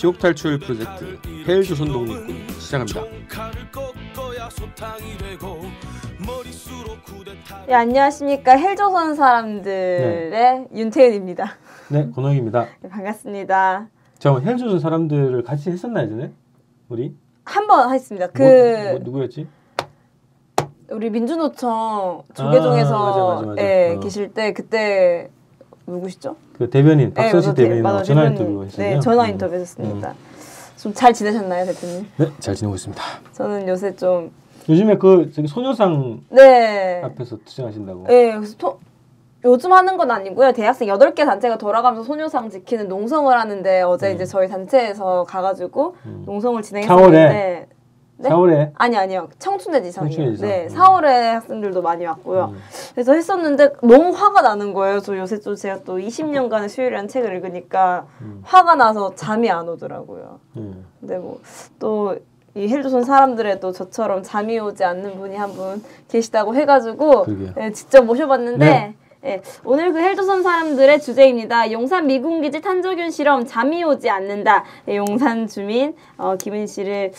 지옥 탈출 프로젝트 헬조선 독립군 시작합니다. 네, 안녕하십니까. 헬조선 사람들의 윤태윤입니다. 네, 권호영입니다. 네, 반갑습니다. 잠깐만, 헬조선 사람들을 같이 했었나 예전에? 우리? 한 번 했습니다. 누구였지? 우리 민주노총 조계종에서 맞아. 계실 때 그때 누구시죠? 그 대변인 박선식 대변인하고 전화 대변인. 인터뷰 했었죠. 네, 전화 인터뷰 했었습니다. 좀 잘 지내셨나요, 대표님? 네, 잘 지내고 있습니다. 저는 요새 좀 요즘에 저기 소녀상 앞에서 투쟁하신다고. 네, 그래서 요즘 하는 건 아니고요. 대학생 8개 단체가 돌아가면서 소녀상 지키는 농성을 하는데 어제 이제 저희 단체에서 가가지고 농성을 진행했었는데 4월에? 아니요. 청춘의 지성이요. 청춘의 지성. 네, 4월에 학생들도 많이 왔고요. 그래서 했었는데 너무 화가 나는 거예요. 저 요새 또 제가 또 20년간의 수요일이라는 책을 읽으니까 화가 나서 잠이 안 오더라고요. 근데 뭐 또 이 헬조선 사람들의 또 저처럼 잠이 오지 않는 분이 한 분 계시다고 해가지고 네, 직접 모셔봤는데 네. 네, 오늘 그 헬조선 사람들의 주제입니다. 용산 미군기지 탄저균 실험 잠이 오지 않는다. 네, 용산 주민 김은희 씨를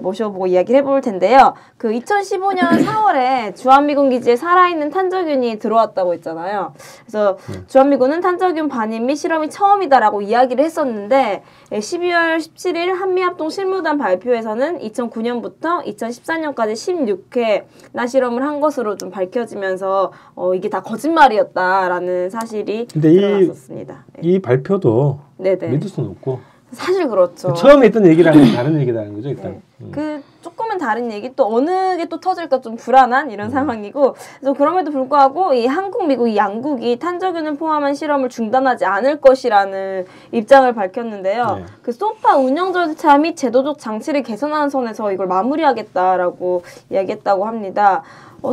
모셔보고 이야기를 해볼 텐데요. 그 2015년 4월에 주한미군기지에 살아있는 탄저균이 들어왔다고 했잖아요. 그래서 주한미군은 탄저균 반입 및 실험이 처음이다라고 이야기를 했었는데 12월 17일 한미합동 실무단 발표에서는 2009년부터 2014년까지 16회 실험을 한 것으로 좀 밝혀지면서 이게 다 거짓말이었다라는 사실이 드러났었습니다. 이 발표도 네네. 믿을 수는 없고 사실 그렇죠. 처음에 했던 얘기랑은 다른 얘기라는 거죠, 일단. 네. 그 조금은 다른 얘기, 또 어느 게 또 터질까 좀 불안한 이런 상황이고, 그래서 그럼에도 불구하고 이 한국, 미국 이 양국이 탄저균을 포함한 실험을 중단하지 않을 것이라는 입장을 밝혔는데요. 네. 그 소파 운영 절차 및 제도적 장치를 개선하는 선에서 이걸 마무리하겠다라고 이야기했다고 합니다.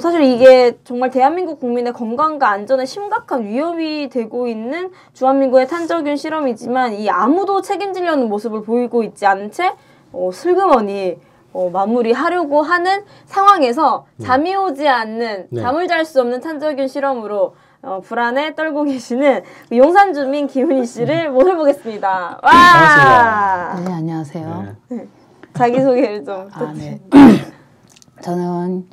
사실 이게 정말 대한민국 국민의 건강과 안전에 심각한 위협이 되고 있는 주한미군의 탄저균 실험이지만 이 아무도 책임지려는 모습을 보이고 있지 않은 채 슬그머니 마무리하려고 하는 상황에서 잠이 오지 않는 잠을 잘 수 없는 탄저균 실험으로 불안에 떨고 계시는 용산 주민 김은희 씨를 모셔보겠습니다. 와! 반갑습니다. 네, 안녕하세요. 네. 자기소개를 좀 부탁드립니다. 네. 저는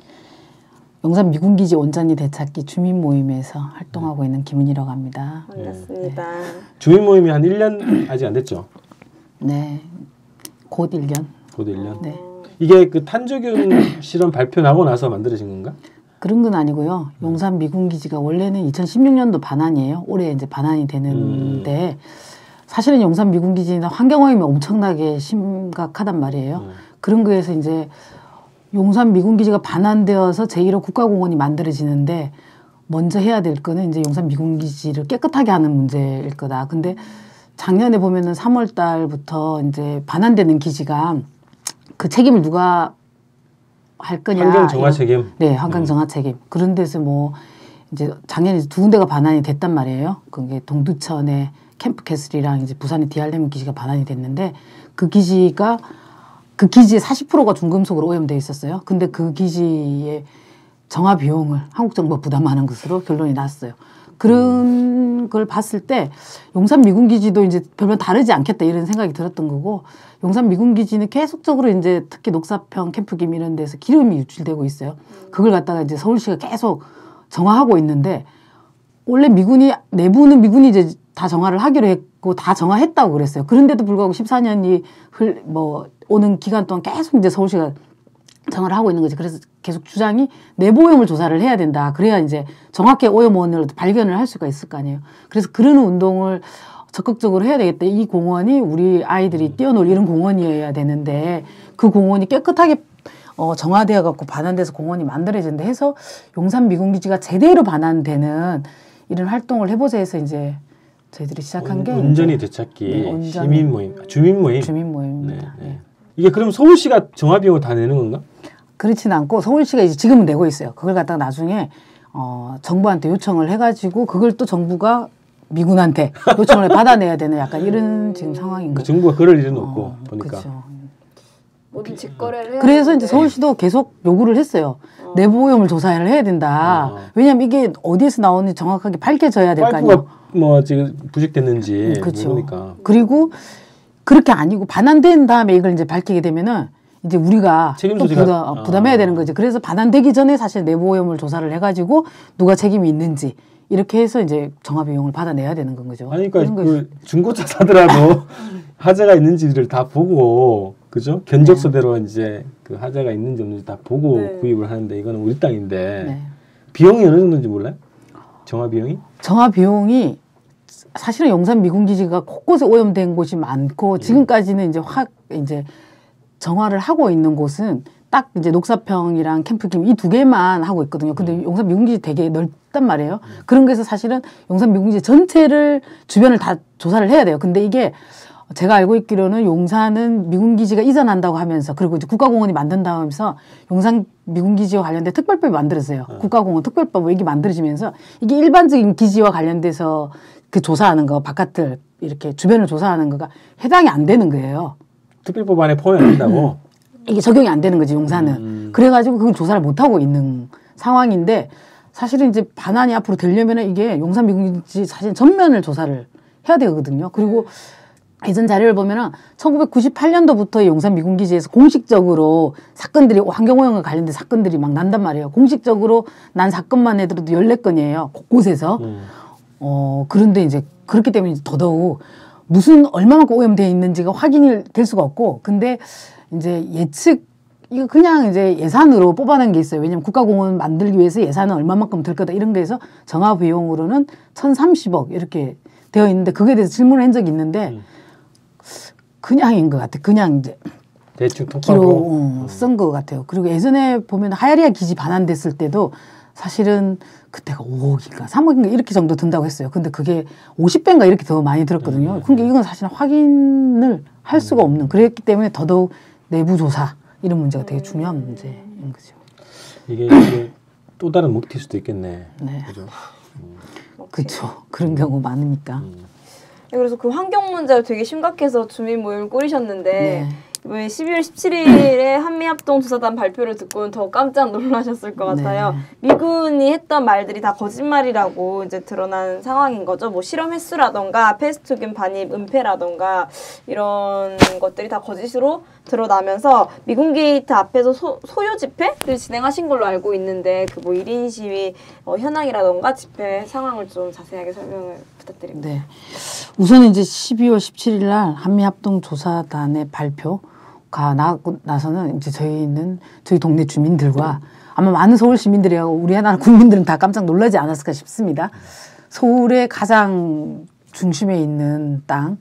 용산 미군기지 온전히 되찾기 주민 모임에서 활동하고 있는 김은희라고 합니다. 반갑습니다. 네. 주민 모임이 한 1년 아직 안 됐죠? 네. 곧 1년. 곧 1년? 네. 이게 그 탄저균 실험 발표 나고 나서 만들어진 건가? 그런 건 아니고요. 용산 미군기지가 원래는 2016년도 반환이에요. 올해 이제 반환이 되는데 사실은 용산 미군기지는 환경오염이 엄청나게 심각하단 말이에요. 그런 거에서 이제 용산 미군기지가 반환되어서 제1호 국가공원이 만들어지는데 먼저 해야 될 거는 이제 용산 미군기지를 깨끗하게 하는 문제일 거다. 근데 작년에 보면은 3월 달부터 이제 반환되는 기지가 그 책임을 누가 할 거냐. 환경 정화 책임. 네, 환경 정화 책임. 그런 데서 뭐 이제 작년에 2군데가 반환이 됐단 말이에요. 그게 동두천의 캠프캐슬이랑 이제 부산의 디알레몬 기지가 반환이 됐는데 그 기지의 40%가 중금속으로 오염되어 있었어요. 근데 그 기지의 정화 비용을 한국 정부가 부담하는 것으로 결론이 났어요. 그런 걸 봤을 때 용산 미군기지도 이제 별반 다르지 않겠다 이런 생각이 들었던 거고, 용산 미군기지는 계속적으로 이제 특히 녹사평, 캠프김 이런 데서 기름이 유출되고 있어요. 그걸 갖다가 이제 서울시가 계속 정화하고 있는데, 원래 내부는 미군이 이제 다 정화를 하기로 했고 다 정화했다고 그랬어요. 그런데도 불구하고 14년이 오는 기간 동안 계속 이제 서울시가 정화를 하고 있는 거지. 그래서 계속 주장이 내부 오염을 조사를 해야 된다. 그래야 이제 정확하게 오염원을 발견을 할 수가 있을 거 아니에요. 그래서 그런 운동을 적극적으로 해야 되겠다. 이 공원이 우리 아이들이 뛰어놀 이런 공원이어야 되는데 그 공원이 깨끗하게 정화되어 갖고 반환돼서 공원이 만들어진다 해서 용산 미군기지가 제대로 반환되는 이런 활동을 해보자 해서 이제 저희들이 시작한 게 온전히 되찾기 시민 모임, 주민 모임. 주민 모임입니다. 네. 이게 그럼 서울시가 정화 비용을 다 내는 건가? 그렇지는 않고 서울시가 이제 지금은 내고 있어요. 그걸 갖다가 나중에 정부한테 요청을 해가지고 그걸 또 정부가 미군한테 요청을 받아내야 되는 약간 이런 지금 상황인 거죠. 정부가 그럴 일은 없고 보니까. 그렇죠. 모든 직거래를 해야 그래서 되는데. 이제 서울시도 계속 요구를 했어요. 내부 오염을 조사를 해야 된다. 왜냐하면 이게 어디에서 나오는지 정확하게 밝혀져야 될 거 아니에요. 뭐 지금 부식됐는지 그렇죠. 모르니까. 그리고 그렇게 아니고 반환된 다음에 이걸 이제 밝히게 되면은 이제 우리가 책임 또 소지가 부담해야 되는 거지. 그래서 반환되기 전에 사실 내부 오염을 조사를 해가지고 누가 책임이 있는지 이렇게 해서 이제 정화 비용을 받아내야 되는 건 거죠. 아니, 그러니까 그 중고차 사더라도 화재가 있는지를 다 보고, 그죠? 견적서대로 이제 그 화재가 있는지 없는지 다 보고 네. 구입을 하는데 이거는 우리 땅인데 네. 비용이 어느 정도인지 몰라요? 정화 비용이? 정화 비용이 사실은 용산 미군기지가 곳곳에 오염된 곳이 많고 지금까지는 이제 정화를 하고 있는 곳은 딱 이제 녹사평이랑 캠프김 이 두 개만 하고 있거든요. 근데 용산 미군기지 되게 넓단 말이에요. 그런 거에서 사실은 용산 미군기지 전체를 주변을 다 조사를 해야 돼요. 근데 이게 제가 알고 있기로는 용산은 미군기지가 이전한다고 하면서 그리고 이제 국가공원이 만든다고 하면서 용산 미군기지와 관련된 특별법이 만들어졌어요. 국가공원 특별법 이게 만들어지면서 이게 일반적인 기지와 관련돼서 그 조사하는 거 바깥을 이렇게 주변을 조사하는 거가 해당이 안 되는 거예요. 특별법 안에 포함이 안 된다고? 이게 적용이 안 되는 거지 용산은. 그래가지고 그걸 조사를 못 하고 있는 상황인데 사실은 이제 반환이 앞으로 되려면은 이게 용산 미군기지 사실 전면을 조사를 해야 되거든요. 그리고 예전 자료를 보면은 1998년도부터 용산 미군기지에서 공식적으로 사건들이 환경오염과 관련된 사건들이 막 난단 말이에요. 공식적으로 난 사건만 해도 14건이에요. 곳곳에서. 그런데 이제 그렇기 때문에 더더욱 무슨 얼마만큼 오염되어 있는지가 확인이 될 수가 없고 근데 이제 예측 이거 그냥 이제 예산으로 뽑아낸 게 있어요. 왜냐면 국가공원 만들기 위해서 예산은 얼마만큼 들 거다 이런 데서 정화 비용으로는 1,030억 이렇게 되어 있는데 그거에 대해서 질문을 한 적이 있는데 그냥인 것 같아. 그냥 이제 대충 통과로 쓴 것 같아요. 그리고 예전에 보면 하야리아 기지 반환됐을 때도 사실은 그때가 5억인가 3억인가 이렇게 정도 든다고 했어요. 근데 그게 50배인가 이렇게 더 많이 들었거든요. 그러니까 이건 사실 확인을 할 수가 없는 그랬기 때문에 더더욱 내부 조사 이런 문제가 되게 중요한 문제인 거죠. 이게 또 다른 먹튀일 수도 있겠네. 네. 그죠? 그렇죠. 그런 경우 많으니까. 그래서 그 환경 문제가 되게 심각해서 주민 모임을 꾸리셨는데 네. 이번에 12월 17일에 한미합동조사단 발표를 듣고는 더 깜짝 놀라셨을 것 같아요. 네. 미군이 했던 말들이 다 거짓말이라고 이제 드러난 상황인 거죠. 뭐 실험 횟수라던가 페스토균 반입 은폐라던가 이런 것들이 다 거짓으로 드러나면서 미군 게이트 앞에서 소요 집회를 진행하신 걸로 알고 있는데 그 뭐 1인 시위 현황이라던가 집회 상황을 좀 자세하게 설명을 부탁드립니다. 네. 우선 이제 12월 17일 날 한미합동조사단의 발표가 나고 나서는 이제 저희 동네 주민들과 아마 많은 서울 시민들이하고 우리나라 국민들은 다 깜짝 놀라지 않았을까 싶습니다. 서울의 가장 중심에 있는 땅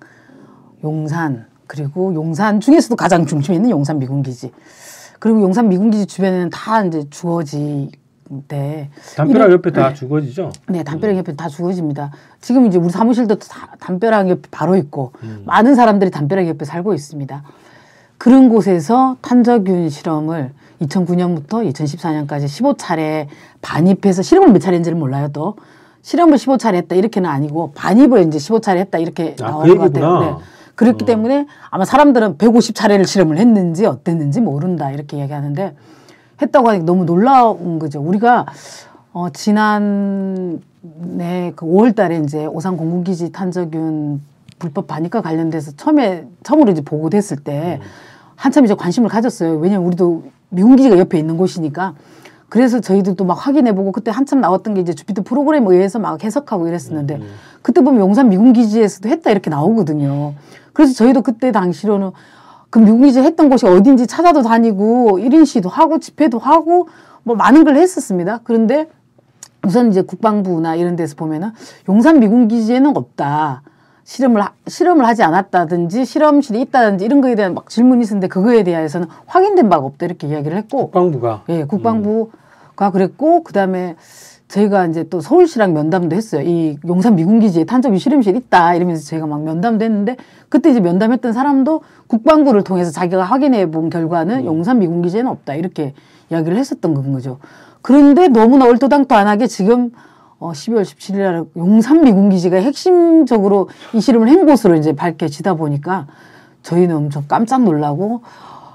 용산 그리고 용산 중에서도 가장 중심에 있는 용산 미군기지 그리고 용산 미군기지 주변에는 다 이제 주거지인데 담벼락 옆에 다 주거지죠? 네, 담벼락 옆에 다 주거지입니다. 지금 이제 우리 사무실도 담벼락 옆에 바로 있고 많은 사람들이 담벼락 옆에 살고 있습니다. 그런 곳에서 탄저균 실험을 2009년부터 2014년까지 15차례 반입해서 실험을 몇 차례인지는 몰라요. 또 실험을 15차례 했다 이렇게는 아니고 반입을 이제 15차례 했다 이렇게 나오는 것 같아요. 네. 그렇기 때문에 아마 사람들은 150차례를 실험을 했는지 어땠는지 모른다 이렇게 얘기하는데 했다고 하니까 너무 놀라운 거죠. 우리가 지난해 그 5월 달에 이제 오산 공군기지 탄저균 불법 반입과 관련돼서 처음으로 이제 보고됐을 때 한참 이제 관심을 가졌어요. 왜냐면 우리도 미군기지가 옆에 있는 곳이니까. 그래서 저희들도 막 확인해보고 그때 한참 나왔던 게 이제 주피터 프로그램에 의해서 막 해석하고 이랬었는데 그때 보면 용산 미군기지에서도 했다 이렇게 나오거든요. 그래서 저희도 그때 당시로는 그 미군기지 했던 곳이 어딘지 찾아도 다니고 1인 시도 하고 집회도 하고 뭐 많은 걸 했었습니다. 그런데 우선 이제 국방부나 이런 데서 보면은 용산 미군기지에는 없다. 실험을 하지 않았다든지 실험실이 있다든지 이런 거에 대한 막 질문이 있었는데 그거에 대해서는 확인된 바가 없다 이렇게 이야기를 했고 국방부가 예, 국방부가 그랬고 그다음에 저희가 이제 또 서울시랑 면담도 했어요. 이 용산 미군기지에 탄저균 실험실 있다 이러면서 저희가 막 면담도 했는데 그때 이제 면담했던 사람도 국방부를 통해서 자기가 확인해 본 결과는 용산 미군기지에는 없다 이렇게 이야기를 했었던 건 거죠. 그런데 너무나 얼토당토 안 하게 지금 12월 17일 날 용산 미군기지가 핵심적으로 이 실험을 한 곳으로 이제 밝혀지다 보니까 저희는 엄청 깜짝 놀라고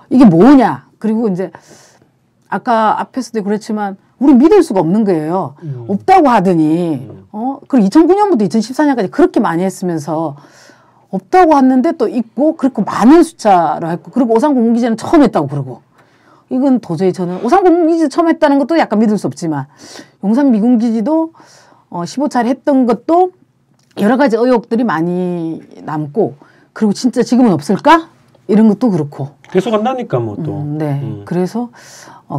이게 뭐냐. 그리고 이제 아까 앞에서도 그랬지만 우리 믿을 수가 없는 거예요. 없다고 하더니 그리고 2009년부터 2014년까지 그렇게 많이 했으면서 없다고 했는데 또 있고 그리고 많은 숫자로 했고 그리고 오산공공기지는 처음 했다고 그러고 이건 도저히 저는 오산공공기지 처음 했다는 것도 약간 믿을 수 없지만 용산 미군기지도 15차례 했던 것도 여러 가지 의혹들이 많이 남고 그리고 진짜 지금은 없을까? 이런 것도 그렇고 계속 한다니까 뭐 또. 네. 그래서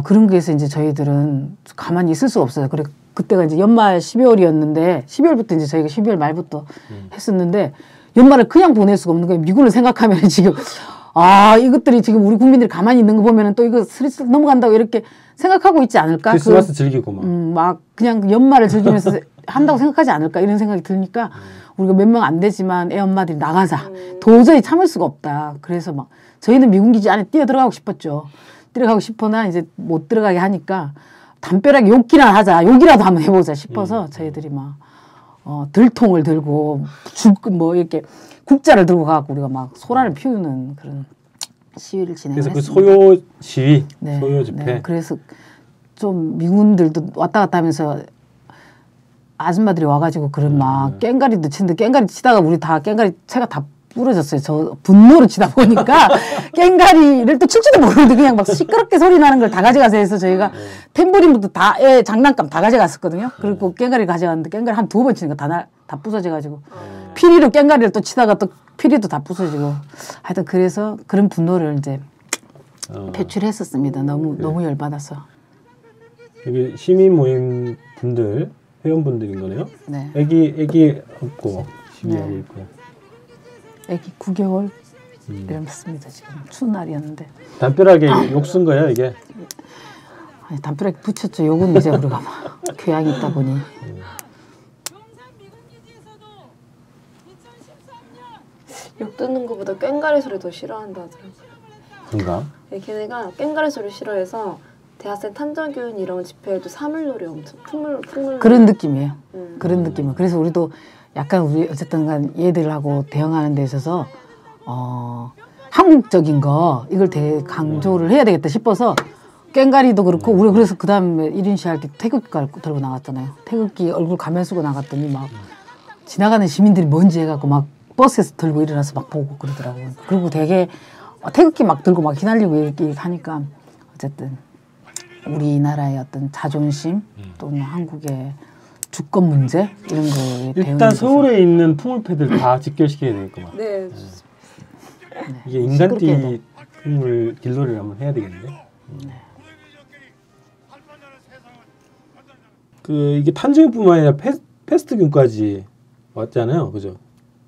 그런 게서 이제 저희들은 가만히 있을 수가 없어요. 그래 그때가 이제 연말 12월이었는데 12월부터 이제 저희가 12월 말부터 했었는데 연말을 그냥 보낼 수가 없는 거예요. 미군을 생각하면 지금 이것들이 지금 우리 국민들이 가만히 있는 거 보면은 또 이거 스르륵 넘어간다고 이렇게 생각하고 있지 않을까? 크리스마스 즐기고 막. 막 그냥 연말을 즐기면서 한다고 생각하지 않을까 이런 생각이 드니까 우리가 몇 명 안 되지만 애 엄마들이 나가자. 도저히 참을 수가 없다. 그래서 막 저희는 미군기지 안에 뛰어 들어가고 싶었죠. 들어가고 싶으나 이제 못 들어가게 하니까 담벼락에 욕이나 하자. 욕이라도 한번 해보자 싶어서 저희들이 막 들통을 들고 뭐 이렇게 국자를 들고 가고 우리가 막 소란을 피우는 그런 시위를 진행했습니다. 그래서 그 소요 시위, 네, 소요 집회. 네, 그래서 좀 미군들도 왔다 갔다 하면서 아줌마들이 와가지고 그런 막 깽가리도 치는데 깽가리 치다가 우리 다 깽가리 채가 다 부러졌어요. 저 분노로 치다 보니까 깽가리를 또 칠지도 모르는데 그냥 막 시끄럽게 소리 나는 걸 다 가져가서 해서 저희가 탬브린부터 다 장난감 다 가져갔었거든요. 그리고 깽가리 가져갔는데 깽가리 한 2번 치는 거 다 부서져가지고 피리로 깽가리를 또 치다가 또 피리도 다 부서지고 하여튼 그래서 그런 분노를 이제 표출했었습니다. 너무 열받아서. 여기 시민 모임 분들 회원분들인 거네요. 네. 애기 없고 시위하고 네. 있고요. 애기 9개월 이랬습니다. 지금 추운 날이었는데. 담벼락에 욕 쓴 거야 이게? 아니, 담벼락에 붙였죠. 요건 이제 우리가 막 교양이 있다 보니. 욕 듣는 것보다 꽹가리 소리 더 싫어한다 하더라고요. 그런가? 네, 걔네가 꽹가리 소리 싫어해서 대학생 탄저균 이런 집회에도 사물놀이 엄청 풍물 그런 느낌이에요. 그런 느낌이에요. 그래서 우리도 약간 우리 어쨌든 간 얘들하고 대응하는 데 있어서 한국적인 거 이걸 되게 강조를 해야 되겠다 싶어서 꽹가리도 그렇고 우리 그래서 그 다음에 1인 시할 때 태극기 들고 나갔잖아요. 태극기 얼굴 가면 쓰고 나갔더니 막 지나가는 시민들이 뭔지 해갖고 막 버스에서 들고 일어나서 막 보고 그러더라고요. 그리고 되게 태극기 막 들고 막 휘날리고 이렇게 하니까 어쨌든 우리나라의 어떤 자존심 또는 한국의 주권 문제 이런 거에 일단 서울에 있는 풍물패들 다 직결시켜야 되겠구만. 네. 이게 인간띠 풍물 길놀이를 한번 해야 되겠는데. 그 이게 탄저균뿐만 아니라 패스트균까지 왔잖아요, 그죠?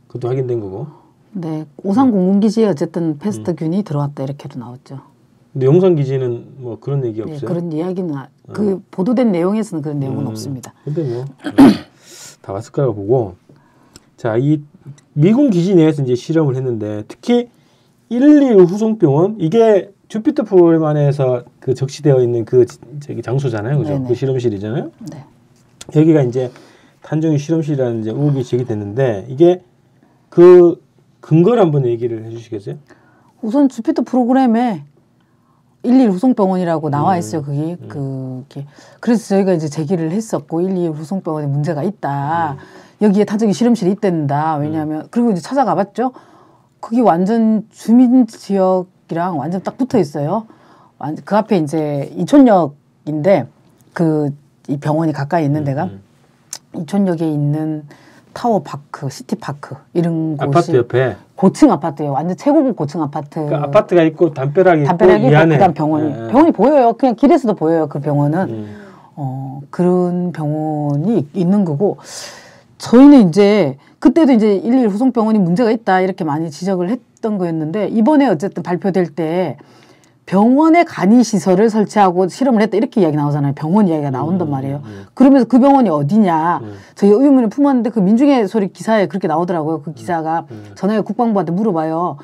그것도 확인된 거고. 네, 오산공군기지에 어쨌든 패스트균이 들어왔다 이렇게도 나왔죠. 근데 용산 기지는 뭐 그런 얘기 없어요? 네, 그런 이야기는 그 보도된 내용에서는 그런 내용은 없습니다. 근데 뭐 다 왔을 거라고 보고. 자, 이 미군 기지 내에서 이제 실험을 했는데 특히 112 후송병원 이게 주피터 프로그램 안에서 그 적시되어 있는 그 저기 장소잖아요, 그죠? 네네. 그 실험실이잖아요. 네. 여기가 이제 탄저균 실험실이라는 이제 의혹이 제기됐는데 이게 그 근거를 한번 얘기를 해주시겠어요? 우선 주피터 프로그램에 112 후송병원이라고 나와 있어요. 그게 그게 그래서 저희가 이제 제기를 했었고 112 후송병원에 문제가 있다. 여기에 탄저균 실험실이 있댄다. 왜냐하면 그리고 이제 찾아가봤죠. 그게 완전 주민 지역이랑 완전 딱 붙어 있어요. 그 앞에 이제 이촌역인데 그 이 병원이 가까이 있는 데가 이촌역에 있는 타워파크, 시티파크 이런 곳이 아파트 옆에 고층 아파트예요. 완전 최고급 고층 아파트. 그러니까 아파트가 있고 담벼락이 있고 이 있고 안에 그다음 병원이 병원이 보여요. 그냥 길에서도 보여요. 그 병원은 그런 병원이 있는 거고 저희는 이제 그때도 이제 112 후송병원이 문제가 있다 이렇게 많이 지적을 했던 거였는데 이번에 어쨌든 발표될 때 병원에 간이 시설을 설치하고 실험을 했다 이렇게 이야기 나오잖아요. 병원 이야기가 나온단 말이에요. 그러면서 그 병원이 어디냐 저희 의문을 품었는데 그 민중의 소리 기사에 그렇게 나오더라고요. 그 기사가 전화해 국방부한테 물어봐요.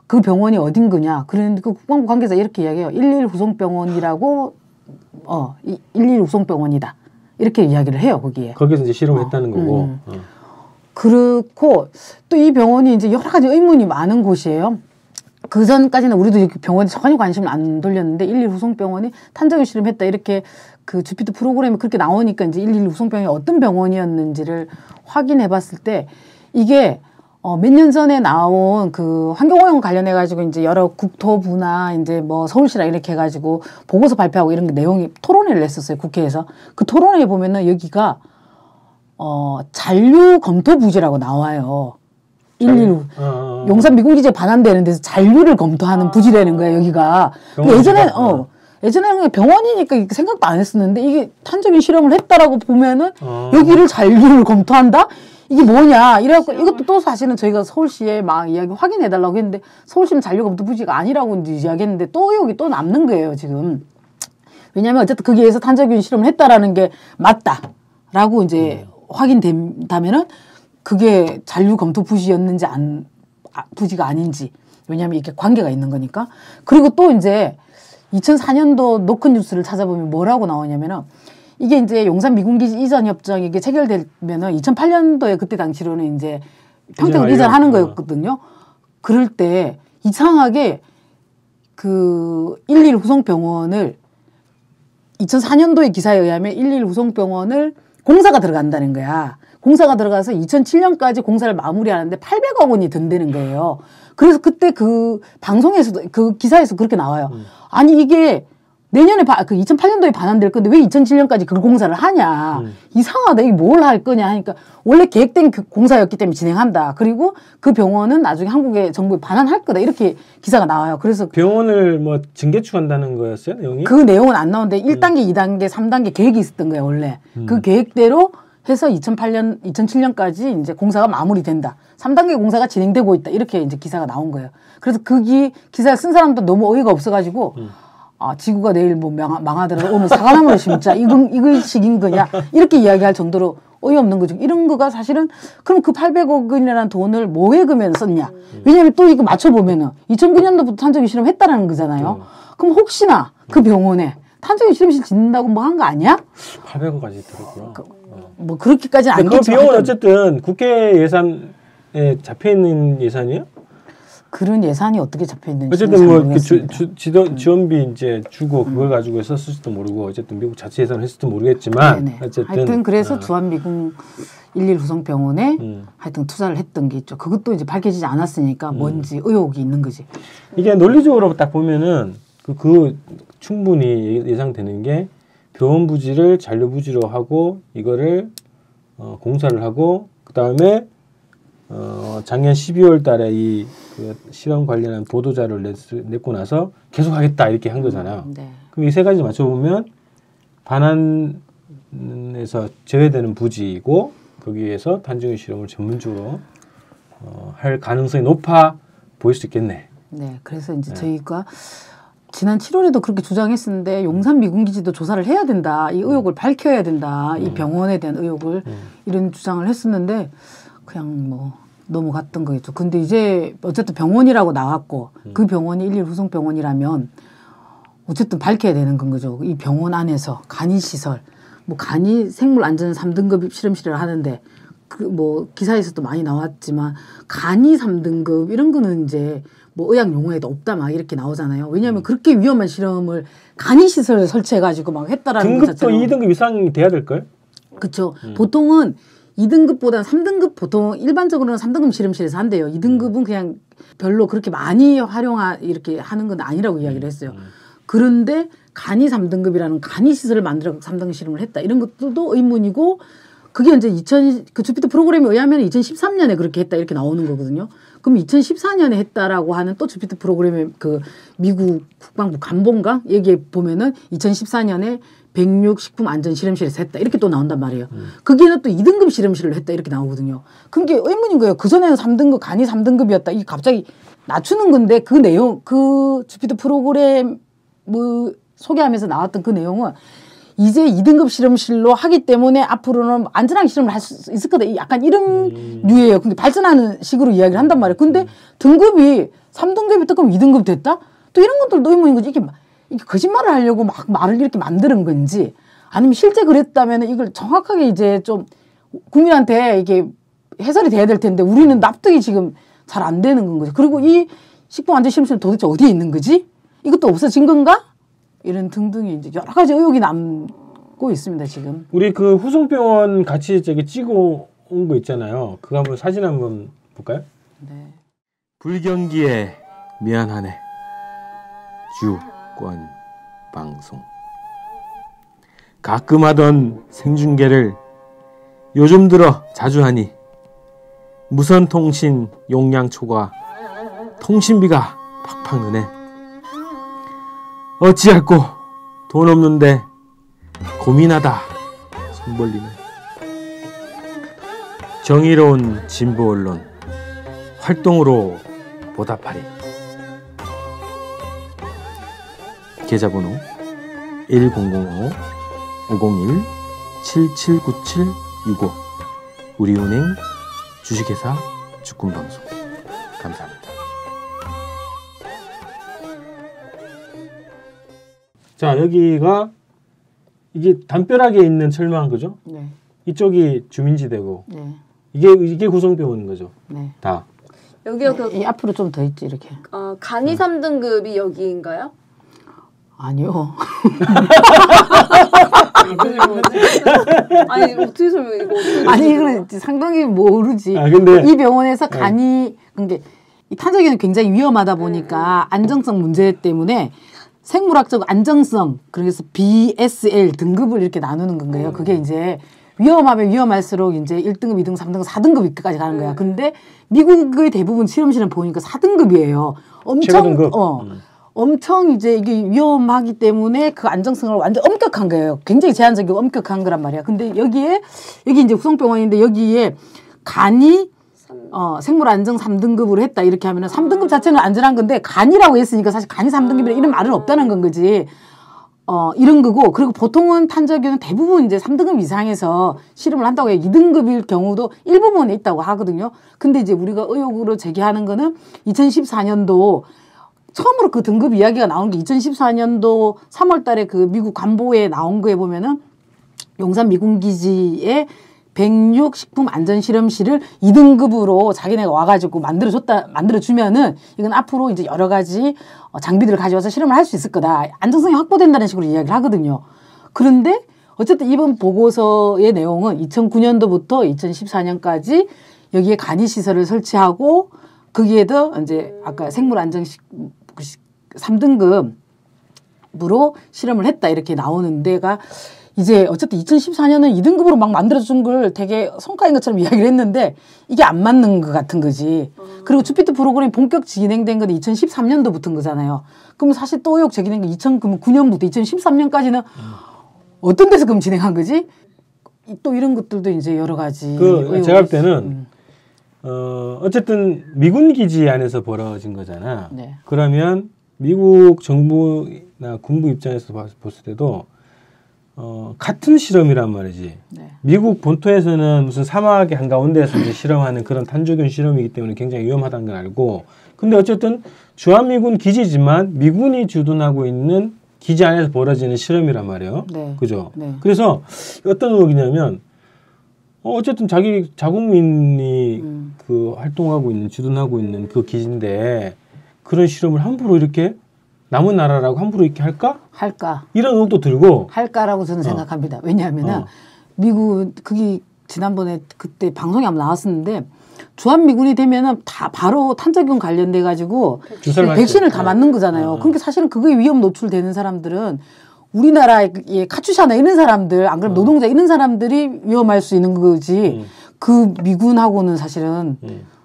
그 병원이 어딘 거냐. 그런데 그 국방부 관계자 이렇게 이야기해요. 112 후송병원이라고 112 후송병원이다. 이렇게 이야기를 해요. 거기서 이제 실험했다는 거고. 그렇고 또 이 병원이 이제 여러 가지 의문이 많은 곳이에요. 그 전까지는 우리도 병원에 전혀 관심을 안 돌렸는데 112 후송병원이 탄저균 실험했다 이렇게 그 주피터 프로그램이 그렇게 나오니까 이제 112 후송병원이 어떤 병원이었는지를 확인해 봤을 때 이게 몇 년 전에 나온 그 환경오염 관련해 가지고 이제 여러 국토부나 이제 뭐 서울시랑 이렇게 해가지고 보고서 발표하고 이런 게 내용이 토론회를 냈었어요, 국회에서. 그 토론회에 보면은 여기가 잔류 검토 부지라고 나와요. 119 용산 미군기지에 반환되는 데서 잔류를 검토하는 부지라는 거예요, 여기가. 예전에는 병원이니까 생각도 안 했었는데 이게 탄저균 실험을 했다라고 보면은 여기를 잔류를 검토한다? 이게 뭐냐 이래갖고 이것도 또 사실은 저희가 서울시에 막 이야기 확인해달라고 했는데 서울시는 잔류 검토 부지가 아니라고 이제 이야기했는데 또 여기 또 남는 거예요, 지금. 왜냐하면 어쨌든 거기에서 탄저균 실험을 했다라는 게 맞다라고 이제 확인된다면은 그게 잔류 검토 부지였는지 부지가 아닌지. 왜냐하면 이렇게 관계가 있는 거니까. 그리고 또 이제 2004년도 노컷 뉴스를 찾아보면 뭐라고 나오냐면은 이게 이제 용산 미군기지 이전 협정이 이게 체결되면은 2008년도에 그때 당시로는 이제 평택을 이전하는 거였거든요. 그럴 때 이상하게 그 11 후송병원을 2004년도의 기사에 의하면 11 후송병원을 공사가 들어간다는 거야. 공사가 들어가서 2007년까지 공사를 마무리하는데 800억 원이 든다는 거예요. 그래서 그때 그 방송에서도 그 기사에서 그렇게 나와요. 아니 이게 내년에 그 2008년도에 반환될 건데 왜 2007년까지 그 공사를 하냐. 이상하다. 이게 뭘 할 거냐 하니까 원래 계획된 공사였기 때문에 진행한다. 그리고 그 병원은 나중에 한국의 정부에 반환할 거다. 이렇게 기사가 나와요. 그래서 병원을 뭐 증개축한다는 거였어요, 내용이? 그 내용은 안 나오는데 1단계, 2단계, 3단계 계획이 있었던 거예요, 원래. 그 계획대로 해서 2007년까지 이제 공사가 마무리된다. 3단계 공사가 진행되고 있다. 이렇게 이제 기사가 나온 거예요. 그래서 기사를 쓴 사람도 너무 어이가 없어가지고 지구가 내일 뭐 망하더라도 오늘 사과나무를 심자. 이거식인 거냐. 이렇게 이야기할 정도로 어이없는 거죠. 이런 거가 사실은 그럼 그 800억 원이라는 돈을 뭐에 그러면 썼냐. 왜냐하면 또 이거 맞춰보면은 2009년도부터 탄저균 실험했다라는 거잖아요. 그럼 혹시나 그 병원에 탄저균 실험실 짓는다고 뭐 한 거 아니야? 800억까지 있더라고요. 뭐 그렇게까지는 그 아니겠지만 비용은 어쨌든 국회 예산에 잡혀있는 예산이에요? 그런 예산이 어떻게 잡혀있는지 어쨌든 뭐 지원비 이제 주고 그걸 가지고 썼을지도 모르고 어쨌든 미국 자체 예산을 했을지도 모르겠지만 네네. 어쨌든 하여튼 그래서 주한미군 11 후송병원에 하여튼 투자를 했던 게 있죠. 그것도 이제 밝혀지지 않았으니까 뭔지 의혹이 있는 거지. 이게 논리적으로 딱 보면은 그 충분히 예상되는 게 병원 부지를 잔류 부지로 하고 이거를 공사를 하고 그 다음에 작년 12월 달에 그 실험 관련한 보도자료를 냈고 나서 계속 하겠다 이렇게 한 거잖아요. 네. 그럼 이 세 가지 맞춰보면 반환에서 제외되는 부지이고 거기에서 탄저균 실험을 전문적으로 할 가능성이 높아 보일 수 있겠네. 네, 그래서 이제 저희가 지난 7월에도 그렇게 주장했었는데 용산 미군기지도 조사를 해야 된다. 이 의혹을 밝혀야 된다. 이 병원에 대한 의혹을 이런 주장을 했었는데 그냥 뭐 넘어갔던 거겠죠. 근데 이제 어쨌든 병원이라고 나왔고 그 병원이 11 후송병원이라면 어쨌든 밝혀야 되는 건 거죠. 이 병원 안에서 간이시설, 뭐 간이 생물안전 3등급 실험실을 하는데 그 뭐 기사에서도 많이 나왔지만 간이 3등급 이런 거는 이제 뭐 의학 용어에도 없다 막 이렇게 나오잖아요. 왜냐하면 그렇게 위험한 실험을 간이시설에 설치해가지고 막 했다라는 것 자체는 등급도 2등급 이상이 돼야 될걸? 그렇죠. 보통은 2등급보다 3등급 보통 일반적으로는 3등급 실험실에서 한대요. 2등급은 그냥 별로 그렇게 많이 이렇게 하는 건 아니라고 이야기를 했어요. 그런데 간이 3등급이라는 간이 시설을 만들어 3등급 실험을 했다. 이런 것들도 의문이고 그게 이제 그 주피터 프로그램에 의하면 2013년에 그렇게 했다 이렇게 나오는 거거든요. 그럼 2014년에 했다라고 하는 또 주피터 프로그램의 그 미국 국방부 간본강 얘기에 보면은 2014년에 106 식품 안전 실험실에서 했다 이렇게 또 나온단 말이에요. 거기에는 또 2등급 실험실을 했다 이렇게 나오거든요. 그게 의문인 거예요. 그 전에는 3등급 간이 3등급이었다. 이게 갑자기 낮추는 건데 그 내용 그 주피터 프로그램 뭐 소개하면서 나왔던 그 내용은 이제 2등급 실험실로 하기 때문에 앞으로는 안전하게 실험을 할 수 있을 거다. 약간 이런 류예요. 근데 발전하는 식으로 이야기를 한단 말이에요. 근데 등급이 3등급이 뜨거면 2등급 됐다? 또 이런 것들도 의문인 거지. 이게 거짓말을 하려고 막 말을 이렇게 만드는 건지 아니면 실제 그랬다면 이걸 정확하게 이제 좀 국민한테 이게 해설이 돼야 될 텐데 우리는 납득이 지금 잘 안 되는 건 거죠. 그리고 이 식품안전실험실은 도대체 어디에 있는 거지? 이것도 없어진 건가? 이런 등등이 이제 여러 가지 의혹이 남고 있습니다, 지금. 우리 그 후송병원 같이 찍어 온 거 있잖아요. 그거 한번 사진 한번 볼까요? 네. 불경기에 미안하네. 주권 방송. 가끔 하던 생중계를 요즘 들어 자주 하니 무선통신 용량 초과 통신비가 팍팍 느네. 어찌할꼬 돈 없는데 고민하다 손 벌리네. 정의로운 진보 언론 활동으로 보답하리. 계좌번호 1005-501-779765 우리은행 주식회사 주권방송. 감사합니다. 자, 여기가 이게 담벼락에 있는 철망 그죠? 네. 이쪽이 주민지대고 네. 이게 구성병원인 거죠? 네. 다. 여기가 그 이 앞으로 좀 더 있지 이렇게. 간이 3등급이 여기인가요? 아니요. 아니 어떻게 설명해 이거? 어떻게 아니 이거는 상당히 모르지. 근데 이 병원에서 간이 근데 이 탄저균은 굉장히 위험하다 보니까 안정성 문제 때문에 생물학적 안정성 그래서 BSL 등급을 이렇게 나누는 건가요? 그게 이제 위험하면 위험할수록 이제 1등급, 2등급, 3등급, 4등급까지 가는 거야. 근데 미국의 대부분 실험실은 보니까 4등급이에요. 엄청 엄청 이제 이게 위험하기 때문에 그 안정성을 완전 엄격한 거예요. 굉장히 제한적이고 엄격한 거란 말이야. 근데 여기 이제 후성병원인데 여기에 간이 생물 안정 3등급으로 했다 이렇게 하면은 3등급 자체는 안전한 건데 간이라고 했으니까 사실 간이 3등급이라 이런 말은 없다는 건 거지. 이런 거고 그리고 보통은 탄저균은 대부분 이제 3등급 이상에서 실험을 한다고 해요. 2등급일 경우도 일부분에 있다고 하거든요. 근데 이제 우리가 의혹으로 제기하는 거는 2014년도 처음으로 그 등급 이야기가 나온 게 2014년도 3월 달에 그 미국 관보에 나온 거에 보면은 용산 미군기지에 106 식품안전실험실을 2등급으로 자기네가 와가지고 만들어주면은 이건 앞으로 이제 여러 가지 장비들을 가져와서 실험을 할 수 있을 거다. 안정성이 확보된다는 식으로 이야기를 하거든요. 그런데 어쨌든 이번 보고서의 내용은 2009년도부터 2014년까지 여기에 간이시설을 설치하고 거기에도 이제 아까 생물안정 3등급으로 실험을 했다 이렇게 나오는 데가 이제 어쨌든 2014년은 2등급으로 막 만들어준 걸 되게 성과인 것처럼 이야기를 했는데 이게 안 맞는 것 같은 거지. 그리고 주피터 프로그램이 본격 진행된 건 2013년도부터인 거잖아요. 그럼 사실 또 의혹 제기된 게 2009년부터 2013년까지는 어떤 데서 그럼 진행한 거지? 또 이런 것들도 이제 여러 가지. 제가 볼 때는 어쨌든 미군 기지 안에서 벌어진 거잖아. 네. 그러면 미국 정부나 군부 입장에서 봤을 때도 같은 실험이란 말이지. 네. 미국 본토에서는 무슨 사막의 한가운데에서 이제 실험하는 그런 탄저균 실험이기 때문에 굉장히 위험하다는 걸 알고, 근데 어쨌든 주한미군 기지지만 미군이 주둔하고 있는 기지 안에서 벌어지는 실험이란 말이에요. 네. 그죠? 네. 그래서 어떤 의혹이냐면 어쨌든 자기 자국민이 그 활동하고 있는 주둔하고 있는 그 기지인데 그런 실험을 함부로 이렇게 남은 나라라고 함부로 이렇게 할까? 이런 의혹도 들고. 할까라고 저는 생각합니다. 왜냐하면은 미국 그게 지난번에 그때 방송에 한번 나왔었는데 주한미군이 되면은 다 바로 탄저균 관련돼 가지고 백신을 다 맞는 거잖아요. 그러니까 사실은 그거에 위험 노출되는 사람들은 우리나라의 카투샤나 이런 사람들, 안 그러면 노동자 이런 사람들이 위험할 수 있는 거지. 그 미군하고는 사실은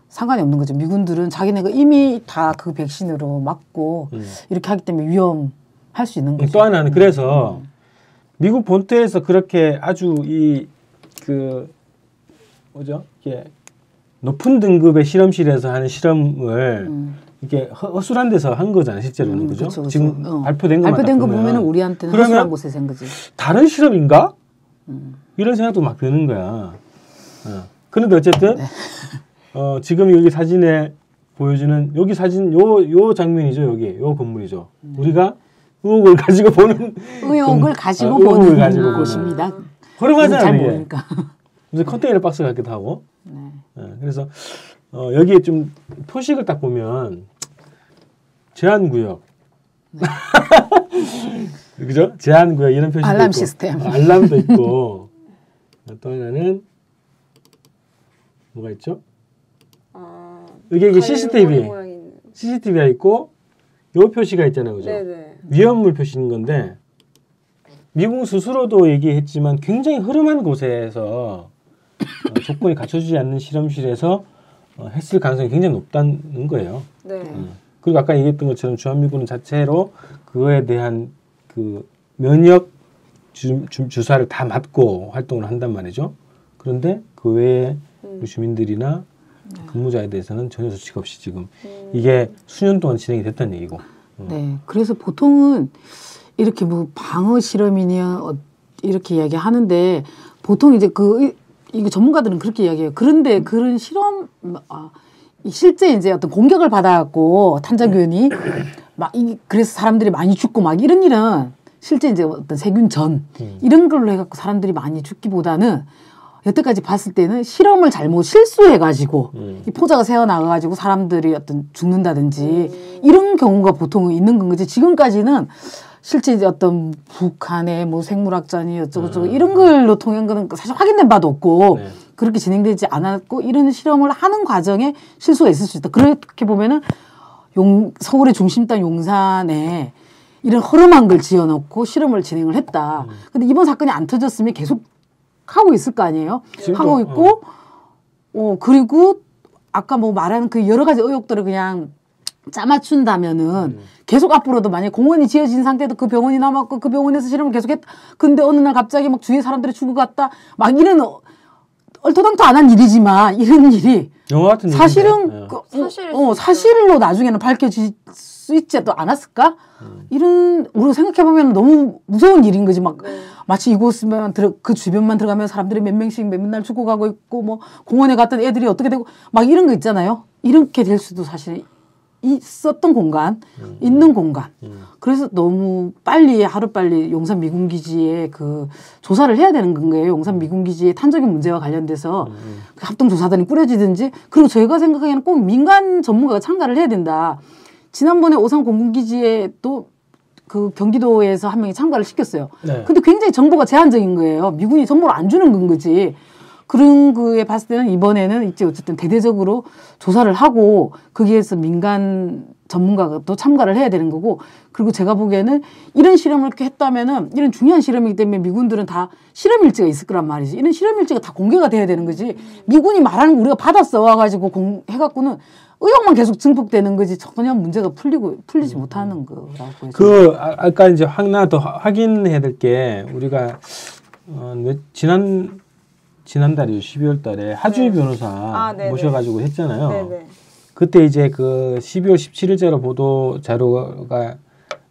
상관이 없는 거죠. 미군들은 자기네가 이미 다 그 백신으로 맞고 이렇게 하기 때문에 위험할 수 있는 거죠. 또 하나는 그래서 미국 본토에서 그렇게 아주 뭐죠? 이게 높은 등급의 실험실에서 하는 실험을 이게 허술한 데서 한 거잖아요, 실제로는. 그죠? 그쵸. 지금 발표된 거 보면은 우리한테는 허술한 곳에서 한 거지. 다른 실험인가? 이런 생각도 막 드는 거야. 그런데 어쨌든 네. 지금 여기 사진에 보여주는 여기 사진 요 장면이죠. 여기 요 건물이죠. 우리가 의혹을 가지고 보는 의혹을 가지고 곳입니다. 허름하잖아요. 잘 모르니까. 무슨 컨테이너 박스 같기도 하고. 네. 그래서 여기에 좀 표식을 딱 보면 제한구역. 네. 그죠? 제한구역 이런 표식도 알람 있고. 시스템. 알람도 있고. 또 하나는 뭐가 있죠? 이게 CCTV, 모양이 있는. CCTV가 있고 요 표시가 있잖아요, 그죠? 네네. 위험물 표시인 건데 미국 스스로도 얘기했지만 굉장히 흐름한 곳에서 조건이 갖춰지지 않는 실험실에서 했을 가능성이 굉장히 높다는 거예요. 네. 그리고 아까 얘기했던 것처럼 주한미군은 자체로 그거에 대한 그 면역 주사를 다 맞고 활동을 한단 말이죠. 그런데 그 외에 주민들이나 근무자에 대해서는 전혀 조치가 없이 지금 이게 수년 동안 진행이 됐다는 얘기고. 네. 그래서 보통은 이렇게 뭐 방어 실험이냐 이렇게 이야기하는데 보통 이제 이거 전문가들은 그렇게 이야기해요. 그런데 그런 실험 실제 이제 어떤 공격을 받아갖고 탄저균이 막 그래서 사람들이 많이 죽고 막 이런 일은 실제 이제 어떤 세균전 이런 걸로 해갖고 사람들이 많이 죽기보다는 여태까지 봤을 때는 실험을 잘못 실수해가지고 이 포자가 새어나가가지고 사람들이 어떤 죽는다든지 이런 경우가 보통 있는 건 거지. 지금까지는 실제 이제 어떤 북한의 뭐 생물학자니 어쩌고저쩌고 이런 걸로 통한 거는 사실 확인된 바도 없고 그렇게 진행되지 않았고 이런 실험을 하는 과정에 실수가 있을 수 있다. 그렇게 보면은 서울의 중심단 용산에 이런 허름한 걸 지어놓고 실험을 진행을 했다. 근데 이번 사건이 안 터졌으면 계속 하고 있을 거 아니에요? 하고 있고, 그리고 아까 뭐 말하는 그 여러 가지 의혹들을 그냥 짜맞춘다면은 계속 앞으로도 만약에 공원이 지어진 상태도 그 병원이 남았고 그 병원에서 실험을 계속했다. 근데 어느 날 갑자기 막 주위에 사람들이 죽어갔다. 막 이런 얼토당토 안 한 일이지만 이런 일이 영화 같은 사실은 사실로 나중에는 밝혀질 수 있지 또 않았을까? 이런 우리가 생각해 보면 너무 무서운 일인 거지. 막 마치 이곳만 그 주변만 들어가면 사람들이 몇 명씩 맨날 죽어가고 있고 뭐 공원에 갔던 애들이 어떻게 되고 막 이런 거 있잖아요. 이렇게 될 수도 사실 있었던 공간, 있는 공간. 그래서 너무 빨리 하루빨리 용산 미군기지에 그 조사를 해야 되는 거예요. 용산 미군기지의 탄저균 문제와 관련돼서 그 합동조사단이 꾸려지든지 그리고 저희가 생각하기에는 꼭 민간 전문가가 참가를 해야 된다. 지난번에 오산 공군기지에 또 그 경기도에서 한 명이 참가를 시켰어요. 네. 근데 굉장히 정보가 제한적인 거예요. 미군이 정보를 안 주는 건 거지. 그런 거에 봤을 때는 이번에는 이제 어쨌든 대대적으로 조사를 하고 거기에서 민간 전문가가 또 참가를 해야 되는 거고 그리고 제가 보기에는 이런 실험을 이렇게 했다면은 이런 중요한 실험이기 때문에 미군들은 다 실험 일지가 있을 거란 말이지. 이런 실험 일지가 다 공개가 돼야 되는 거지. 미군이 말하는 거 우리가 받았어 와가지고 해갖고는 의혹만 계속 증폭되는 거지 전혀 문제가 풀리지 못하는 거라고. 아까 이제 하나 더 확인해야 될 게 우리가 지난달이요 12월 달에 하주희 변호사 모셔가지고 했잖아요. 네네. 그때 이제 그 12월 17일자로 보도 자료가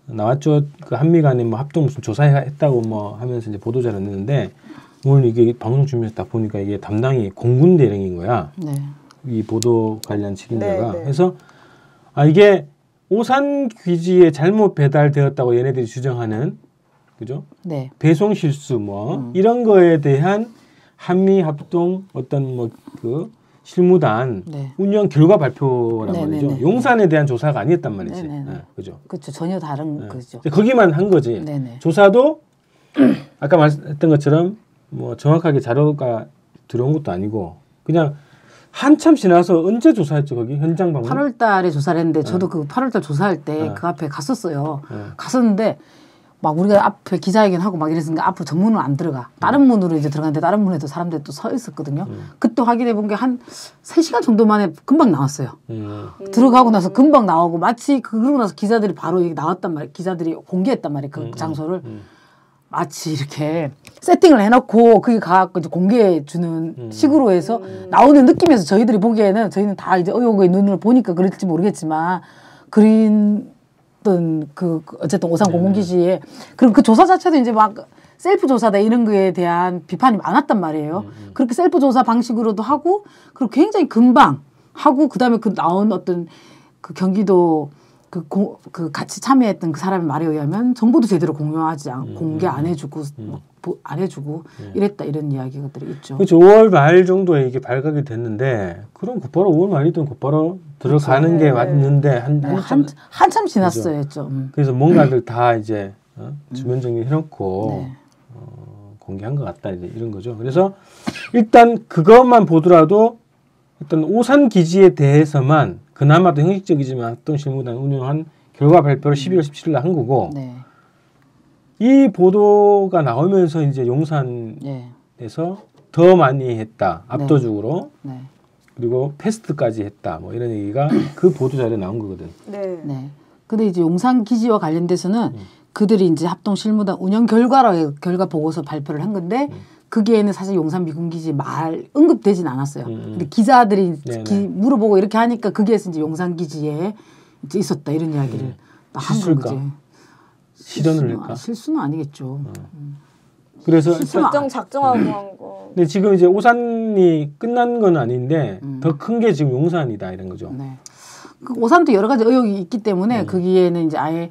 나왔죠. 그 한미 간에 뭐 합동 무슨 조사했다고 뭐 하면서 이제 보도 자료 냈는데 오늘 이게 방송 준비해서 딱 보니까 이게 담당이 공군 대령인 거야. 네. 이 보도 관련 책임자가. 그래서 이게 오산 기지에 잘못 배달되었다고 얘네들이 주장하는 그죠? 네. 배송 실수 뭐 이런 거에 대한 한미 합동 어떤 뭐 그 실무단 운영 결과 발표란 말이죠. 용산에 대한 조사가 아니었단 말이지. 그죠? 그렇죠. 전혀 다른 거죠. 거기만 한 거지. 조사도 아까 말했던 것처럼 뭐 정확하게 자료가 들어온 것도 아니고 그냥 한참 지나서 언제 조사했죠 거기 현장 방문? 8월 달에 조사를 했는데 저도 그 8월 달 조사할 때 그 앞에 갔었어요. 갔었는데 막 우리가 앞에 기자회견 하고 막 이랬으니까 앞으로 정문은 안 들어가. 다른 문으로 이제 들어갔는데 다른 문에도 사람들이 또 서 있었거든요. 그때 확인해 본 게 한 3시간 정도 만에 금방 나왔어요. 들어가고 나서 금방 나오고 마치 그러고 나서 기자들이 바로 나왔단 말이에요. 기자들이 공개했단 말이에요. 그 장소를. 마치 이렇게 세팅을 해놓고 거기 가서 이제 공개해 주는 식으로 해서 나오는 느낌에서 저희들이 보기에는 저희는 다 이제 의혹의 눈으로 보니까 그럴지 모르겠지만 어떤 어쨌든 오산 공군기지에 그리고 그 조사 자체도 이제 막 셀프 조사다 이런 거에 대한 비판이 많았단 말이에요. 그렇게 셀프 조사 방식으로도 하고 그리고 굉장히 금방 하고 그다음에 그 나온 어떤 그 경기도 그 같이 참여했던 그 사람의 말에 의하면 정보도 제대로 공유하지 않고 공개 안 해주고 이랬다 이런 이야기들이 있죠. 그렇죠. 5월 말 정도에 이게 발각이 됐는데 그럼 곧바로 5월 말이든 곧바로 들어가는 게 맞는데 한참 지났어요. 그래서 뭔가들 다 이제 주변 정리해놓고 공개한 것 같다 이제 이런 거죠. 그래서 일단 그것만 보더라도 어떤 오산 기지에 대해서만 그나마도 형식적이지만 합동실무단 운영한 결과 발표를 12월 17일 날 한 거고 네. 이 보도가 나오면서 이제 용산에서 더 많이 했다 압도적으로 네. 그리고 패스트까지 했다 뭐 이런 얘기가 그 보도 자료에 나온 거거든. 네. 네. 근데 이제 용산 기지와 관련돼서는 그들이 이제 합동실무단 운영 결과 보고서 발표를 한 건데 거기에는 사실 용산 미군기지 말 언급되진 않았어요. 근데 기자들이 물어보고 이렇게 하니까 거기에서 이제 용산 기지에 이제 있었다 이런 이야기를 한 거지. 실현을 할까? 실수는 아니겠죠. 그래서 작정하고 한 거. 근데 지금 이제 오산이 끝난 건 아닌데 더 큰 게 지금 용산이다 이런 거죠. 네. 그 오산도 여러 가지 의혹이 있기 때문에 거기에는 이제 아예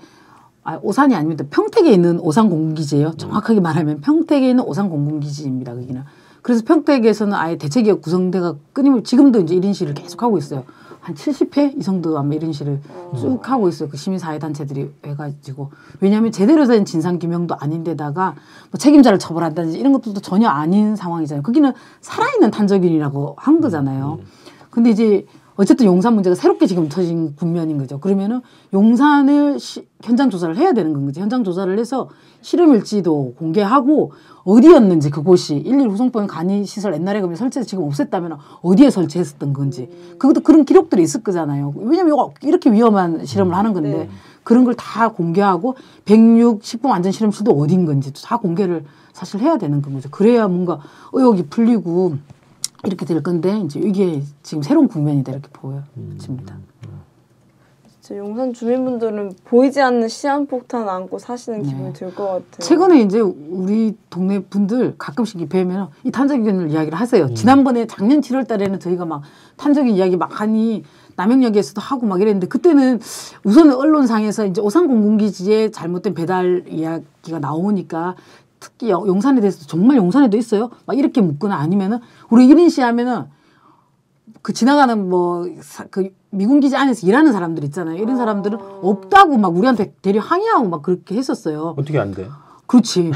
오산이 아닙니다. 평택에 있는 오산공군기지예요. 정확하게 말하면 평택에 있는 오산공군기지입니다. 거기는. 그래서 평택에서는 아예 대책기업 구성대가 끊임없이 지금도 이제 1인 시를 계속 하고 있어요. 한 70회 이 정도 아마 1인 시를 쭉 하고 있어요. 그 시민사회단체들이 해가지고. 왜냐하면 제대로 된 진상규명도 아닌데다가 뭐 책임자를 처벌한다든지 이런 것들도 전혀 아닌 상황이잖아요. 거기는 살아있는 탄저균이라고 한 거잖아요. 근데 이제 어쨌든 용산 문제가 새롭게 지금 터진 국면인 거죠. 그러면은 용산을 현장 조사를 해야 되는 건 거지. 현장 조사를 해서 실험일지도 공개하고 어디였는지 그곳이 1.1 후송병 간이시설 옛날에 그러면 설치해서 지금 없앴다면 어디에 설치했었던 건지 그것도 그런 기록들이 있을 거잖아요. 왜냐면 이거 이렇게 위험한 실험을 하는 건데 그런 걸 다 공개하고 106 식품 안전 실험실도 어딘 건지 다 공개를 사실 해야 되는 건 거죠. 그래야 뭔가 의혹이 풀리고 이렇게 될 건데 이제 이게 지금 새로운 국면이다 이렇게 보여집니다. 용산 주민분들은 보이지 않는 시한폭탄 안고 사시는 기분이 들 것 같아요. 최근에 이제 우리 동네 분들 가끔씩 뵈면 이 탄저균을 이야기를 하세요. 지난번에 작년 7월 달에는 저희가 막 탄저균 이야기 막 하니 남영역에서도 하고 막 이랬는데 그때는 우선 언론상에서 이제 오산공군기지의 잘못된 배달 이야기가 나오니까 특히 용산에 대해서도 정말 용산에도 있어요? 막 이렇게 묻거나 아니면은 우리 1인 시 하면은 그 지나가는 그 미군기지 안에서 일하는 사람들 있잖아요. 이런 사람들은 없다고 막 우리한테 대리 항의하고 막 그렇게 했었어요. 어떻게 안 돼? 그렇지.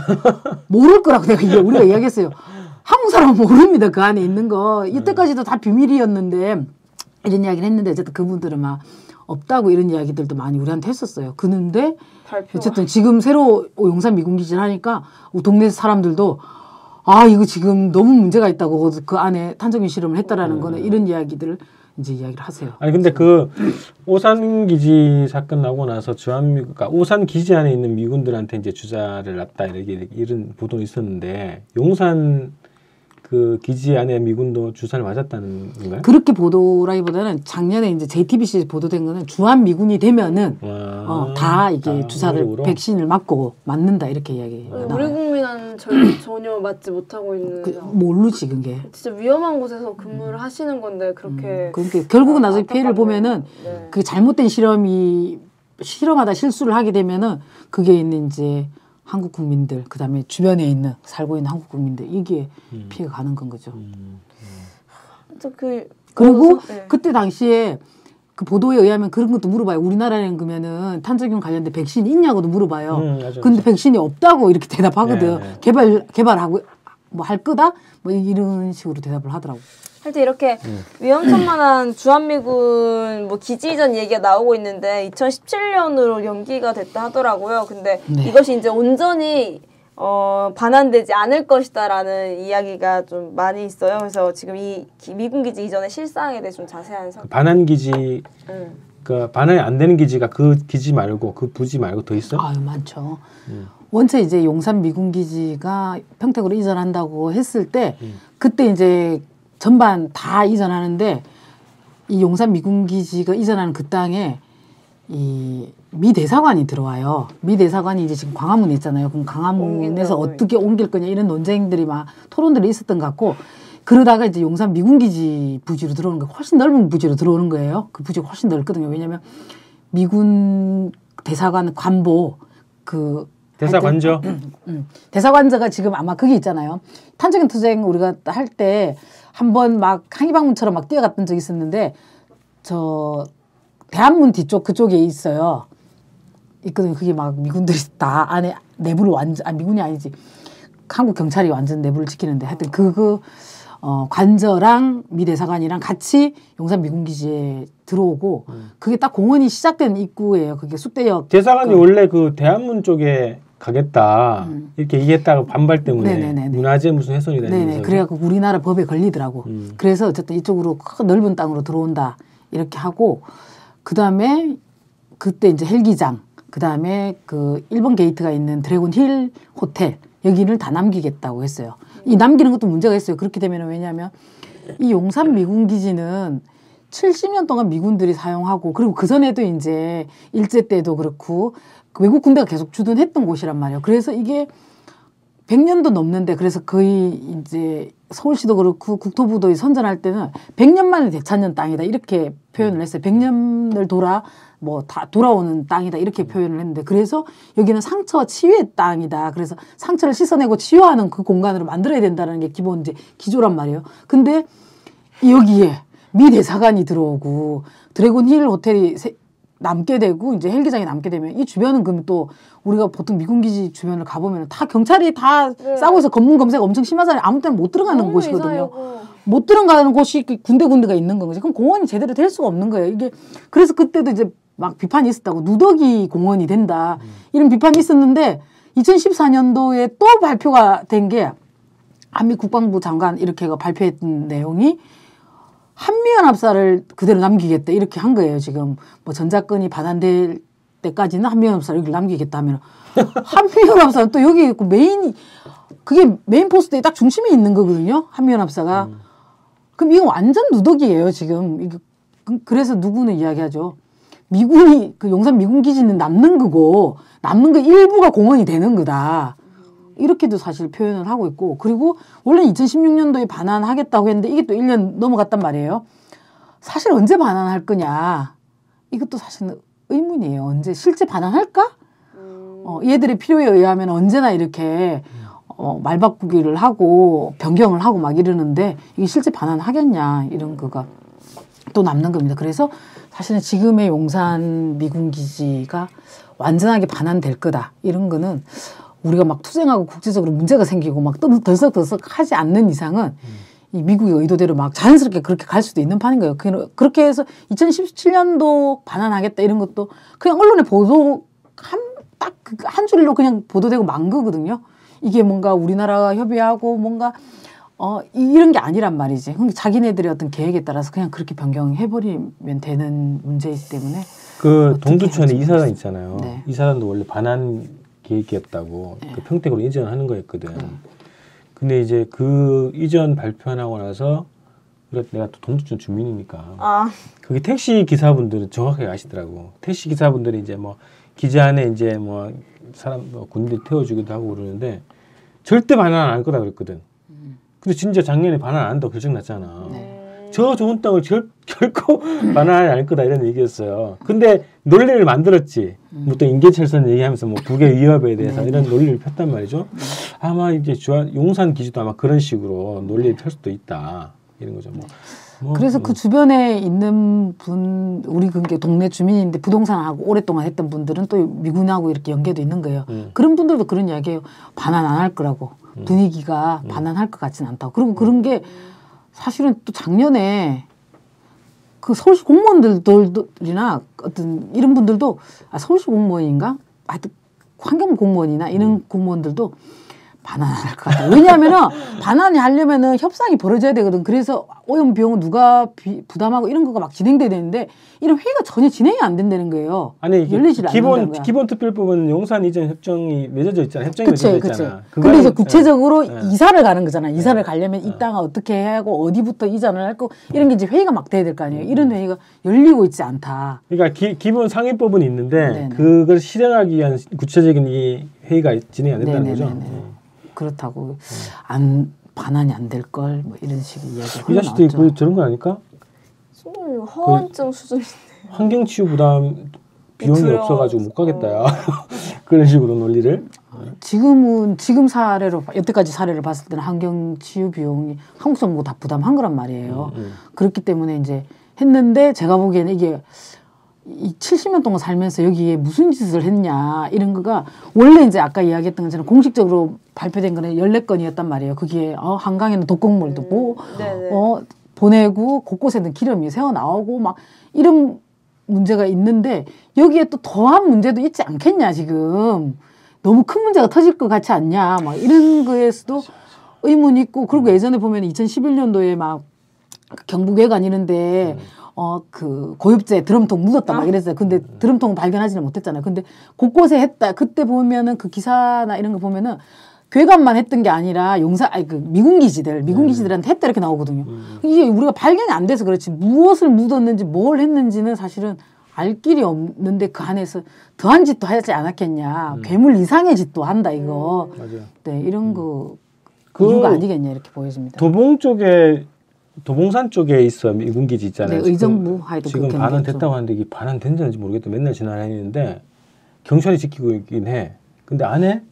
모를 거라고 우리가 이야기했어요. 한국 사람은 모릅니다. 그 안에 있는 거. 이때까지도 다 비밀이었는데 이런 이야기를 했는데 어쨌든 그분들은 막 없다고 이런 이야기들도 많이 우리한테 했었어요. 그런데 어쨌든 지금 새로 용산 미군기지를 하니까 동네 사람들도 이거 지금 너무 문제가 있다고 그 안에 탄저균 실험을 했다라는 거는 이런 이야기들을 이제 이야기를 하세요. 아니 근데 그 오산 기지 사건 나고 나서 그러니까 오산 기지 안에 있는 미군들한테 이제 주사를 놨다 이런 보도는 있었는데 용산 그 기지 안에 미군도 주사를 맞았다는 건가요? 그렇게 보도라기보다는 작년에 이제 JTBC에서 보도된 거는 주한 미군이 되면은 다 이게 주사를 백신을 맞는다 이렇게 이야기. 우리 국민은 전혀 맞지 못하고 있는. 모르지 그게. 진짜 위험한 곳에서 근무를 하시는 건데 그렇게. 그러니까 결국은 나중에 피해를 보면은 그 잘못된 실험하다 실수를 하게 되면은 그게 있는 이제. 한국 국민들 그다음에 주변에 있는 살고 있는 한국 국민들 이게 피해가 가는 건 거죠. 그리고 그때 당시에 그 보도에 의하면 그런 것도 물어봐요. 우리나라에는 그러면은 탄저균 관련된 백신이 있냐고도 물어봐요. 근데 백신이 없다고 이렇게 대답하거든. 개발하고 뭐 할 거다 뭐 이런 식으로 대답을 하더라고. 하여튼 이렇게 위험천만한 주한미군 뭐 기지 이전 얘기가 나오고 있는데 2017년으로 연기가 됐다 하더라고요. 근데 이것이 이제 온전히 반환되지 않을 것이다라는 이야기가 좀 많이 있어요. 그래서 지금 이 미군 기지 이전의 실상에 대해 좀 자세한 반환 기지, 그 반환이 안 되는 기지가 그 기지 말고 그 부지 말고 더 있어? 많죠. 원체 이제 용산 미군 기지가 평택으로 이전한다고 했을 때 그때 이제 전반 다 이전하는데 이 용산 미군기지가 이전하는 그 땅에 이 미 대사관이 들어와요. 미 대사관이 이제 지금 광화문에 있잖아요. 그럼 광화문에서 어떻게 옮길 거냐 이런 논쟁들이 막 토론들이 있었던 것 같고 그러다가 이제 용산 미군기지 부지로 들어오는 거 훨씬 넓은 부지로 들어오는 거예요. 그 부지가 훨씬 넓거든요. 왜냐하면 미군 대사관 관보 그 대사관저 대사관저가 지금 아마 그게 있잖아요. 탄저균 투쟁 우리가 할 때 한번 막 항의 방문처럼 막 뛰어갔던 적이 있었는데 저 대한문 뒤쪽 그쪽에 있어요. 있거든요. 그게 막 미군들이 다 안에 내부를 완전 미군이 아니지 한국 경찰이 완전 내부를 지키는데 하여튼 관저랑 미 대사관이랑 같이 용산 미군기지에 들어오고 그게 딱 공원이 시작된 입구예요. 그게 쑥대역. 대사관이 원래 그 대한문 쪽에 가겠다 이렇게 얘기했다가 반발 때문에 네네네네. 문화재 무슨 훼손이다. 네네. 그래갖고 우리나라 법에 걸리더라고. 그래서 어쨌든 이쪽으로 큰 넓은 땅으로 들어온다 이렇게 하고 그 다음에 그때 이제 헬기장, 그 다음에 그 1번 게이트가 있는 드래곤 힐 호텔 여기를 다 남기겠다고 했어요. 이 남기는 것도 문제가 있어요. 그렇게 되면 왜냐하면 이 용산 미군 기지는 70년 동안 미군들이 사용하고 그리고 그 전에도 이제 일제 때도 그렇고 외국 군대가 계속 주둔했던 곳이란 말이에요. 그래서 이게 100년도 넘는데 그래서 거의 이제 서울시도 그렇고 국토부도 선전할 때는 100년 만에 되찾는 땅이다 이렇게 표현을 했어요. 100년을 다 돌아오는 땅이다 이렇게 표현을 했는데 그래서 여기는 상처와 치유의 땅이다. 그래서 상처를 씻어내고 치유하는 그 공간으로 만들어야 된다는 게 기본 이제 기조란 말이에요. 근데 여기에 미 대사관이 들어오고 드래곤 힐 호텔이 남게 되고 이제 헬기장이 남게 되면 이 주변은 그럼 또 우리가 보통 미군기지 주변을 가보면 다 경찰이 다 싸고 있어. 검문 검색 엄청 심하잖아요. 아무 때나 못 들어가는 곳이거든요. 이상하고. 못 들어가는 곳이 군데군데가 있는 거지. 그럼 공원이 제대로 될 수가 없는 거예요. 이게 그래서 그때도 이제 막 비판이 있었다고 누더기 공원이 된다 이런 비판이 있었는데 2014년도에 또 발표가 된 게 한미 국방부 장관 이렇게 발표했던 내용이 한미연합사를 그대로 남기겠다 이렇게 한 거예요. 지금 뭐 전작권이 반환될 때까지는 한미연합사를 여기 남기겠다 하면 한미연합사는 또 여기 있고 그게 메인 포스트에 딱 중심에 있는 거거든요. 한미연합사가. 그럼 이거 완전 누더기예요 지금. 그래서 누구는 이야기하죠. 미군이 그 용산 미군 기지는 남는 거고 남는 거 일부가 공원이 되는 거다. 이렇게도 사실 표현을 하고 있고 그리고 원래 2016년도에 반환하겠다고 했는데 이게 또 1년 넘어갔단 말이에요. 사실 언제 반환할 거냐 이것도 사실은 의문이에요. 언제 실제 반환할까? 얘들의 필요에 의하면 언제나 이렇게 말 바꾸기를 하고 변경을 하고 막 이러는데 이게 실제 반환하겠냐 이런 거가 또 남는 겁니다. 그래서 사실은 지금의 용산 미군기지가 완전하게 반환될 거다 이런 거는 우리가 막 투쟁하고 국제적으로 문제가 생기고 막 덜썩덜썩 하지 않는 이상은 이 미국의 의도대로 막 자연스럽게 그렇게 갈 수도 있는 판인 거예요. 그렇게 해서 2017년도 반환하겠다 이런 것도 그냥 언론의 보도 딱 한 줄로 그냥 보도되고 만 거거든요. 이게 뭔가 우리나라가 협의하고 뭔가 이런 게 아니란 말이지. 자기네들의 어떤 계획에 따라서 그냥 그렇게 변경해버리면 되는 문제이기 때문에 그 동두천에 이사단 있잖아요. 네. 이사단도 원래 반환 계획이었다고 그 평택으로 이전하는 거였거든. 근데 이제 그 이전 발표하고 나서 내가 또 동두천 주민이니까 거기 택시 기사분들은 정확하게 아시더라고. 택시 기사분들이 이제 뭐 기지 안에 이제 뭐 사람 군대 태워주기도 하고 그러는데 절대 반환 안 할 거다 그랬거든. 근데 진짜 작년에 반환 안 한다고 결정 났잖아. 저 좋은 땅을 결코 반환하지 않을 거다 이런 얘기였어요. 근데 논리를 만들었지. 또 인계철선 얘기하면서 뭐 북의 위협에 대해서 이런 논리를 폈단 말이죠. 아마 이제 용산 기지도 아마 그런 식으로 논리를 펼 수도 있다 이런 거죠. 그래서 그 주변에 있는 우리 그게 동네 주민인데 부동산하고 오랫동안 했던 분들은 또 미군하고 이렇게 연계도 있는 거예요. 그런 분들도 그런 이야기예요. 반환 안 할 거라고. 분위기가 반환할 것 같지는 않다고. 그리고 그런 게 사실은 또 작년에 그 서울시 공무원들이나 어떤 이런 분들도 서울시 공무원인가? 하여튼 환경 공무원이나 이런 공무원들도 반환 안 할 것 같아요. 왜냐하면은 반환이 하려면은 협상이 벌어져야 되거든. 그래서 오염 비용은 누가 부담하고 이런 거가 막 진행돼야 되는데 이런 회의가 전혀 진행이 안 된다는 거예요. 아니 이게 열리질 않는다는 거야. 기본 특별법은 용산 이전 협정이 맺어져 있잖아. 협정이 맺어져 있잖아. 근데 이제 구체적으로 이사를 가는 거잖아. 이사를 가려면 이 땅을 어떻게 해야 하고 어디부터 이전을 할 거 이런 게 이제 회의가 막 돼야 될 거 아니에요. 이런 회의가 열리고 있지 않다. 그러니까 기본 상위법은 있는데 그걸 실행하기 위한 구체적인 이 회의가 진행이 안 된다는 거죠. 그렇다고 반환이 안 될 걸 뭐 이런 식의 이야기가 이 자식들이 그 저런 거 아닐까? 허언증 수준인데. 환경치유 부담 비용이 없어가지고 못 가겠다. 야. 그런 식으로 논리를. 지금 사례로 여태까지 사례를 봤을 때는 환경치유 비용이 한국 정부가 다 부담한 거란 말이에요. 그렇기 때문에 이제 했는데 제가 보기에는 이게 이 70년 동안 살면서 여기에 무슨 짓을 했냐 이런 거가 원래 이제 아까 이야기했던 것처럼 공식적으로 발표된 거는 14건이었단 말이에요. 거기에 한강에는 독극물도 보내고 곳곳에는 기름이 새어 나오고 막 이런 문제가 있는데 여기에 또 더한 문제도 있지 않겠냐 지금. 너무 큰 문제가 터질 것 같지 않냐 막 이런 거에서도 의문이 있고 그리고 예전에 보면 2011년도에 막 경북 외관 이런데 그 고엽제 드럼통 묻었다 막 이랬어요. 근데 드럼통 발견하지는 못했잖아요. 근데 곳곳에 했다. 그때 보면은 그 기사나 이런 거 보면은 괴감만 했던 게 아니라 그 미군기지들한테 했다 이렇게 나오거든요. 이게 우리가 발견이 안 돼서 그렇지 무엇을 묻었는지 뭘 했는지는 사실은 알 길이 없는데 그 안에서 더한 짓도 하지 않았겠냐. 괴물 이상의 짓도 한다 이거. 맞아요. 네, 이런 거 이유가 아니겠냐 이렇게 보여집니다. 도봉산 쪽에 있어 미군기지 있잖아요. 네, 의정부 하여튼 지금 반환됐다고 하는데 이게 반환된지는 모르겠다. 맨날 지나다니는데 경찰이 지키고 있긴 해. 근데 안에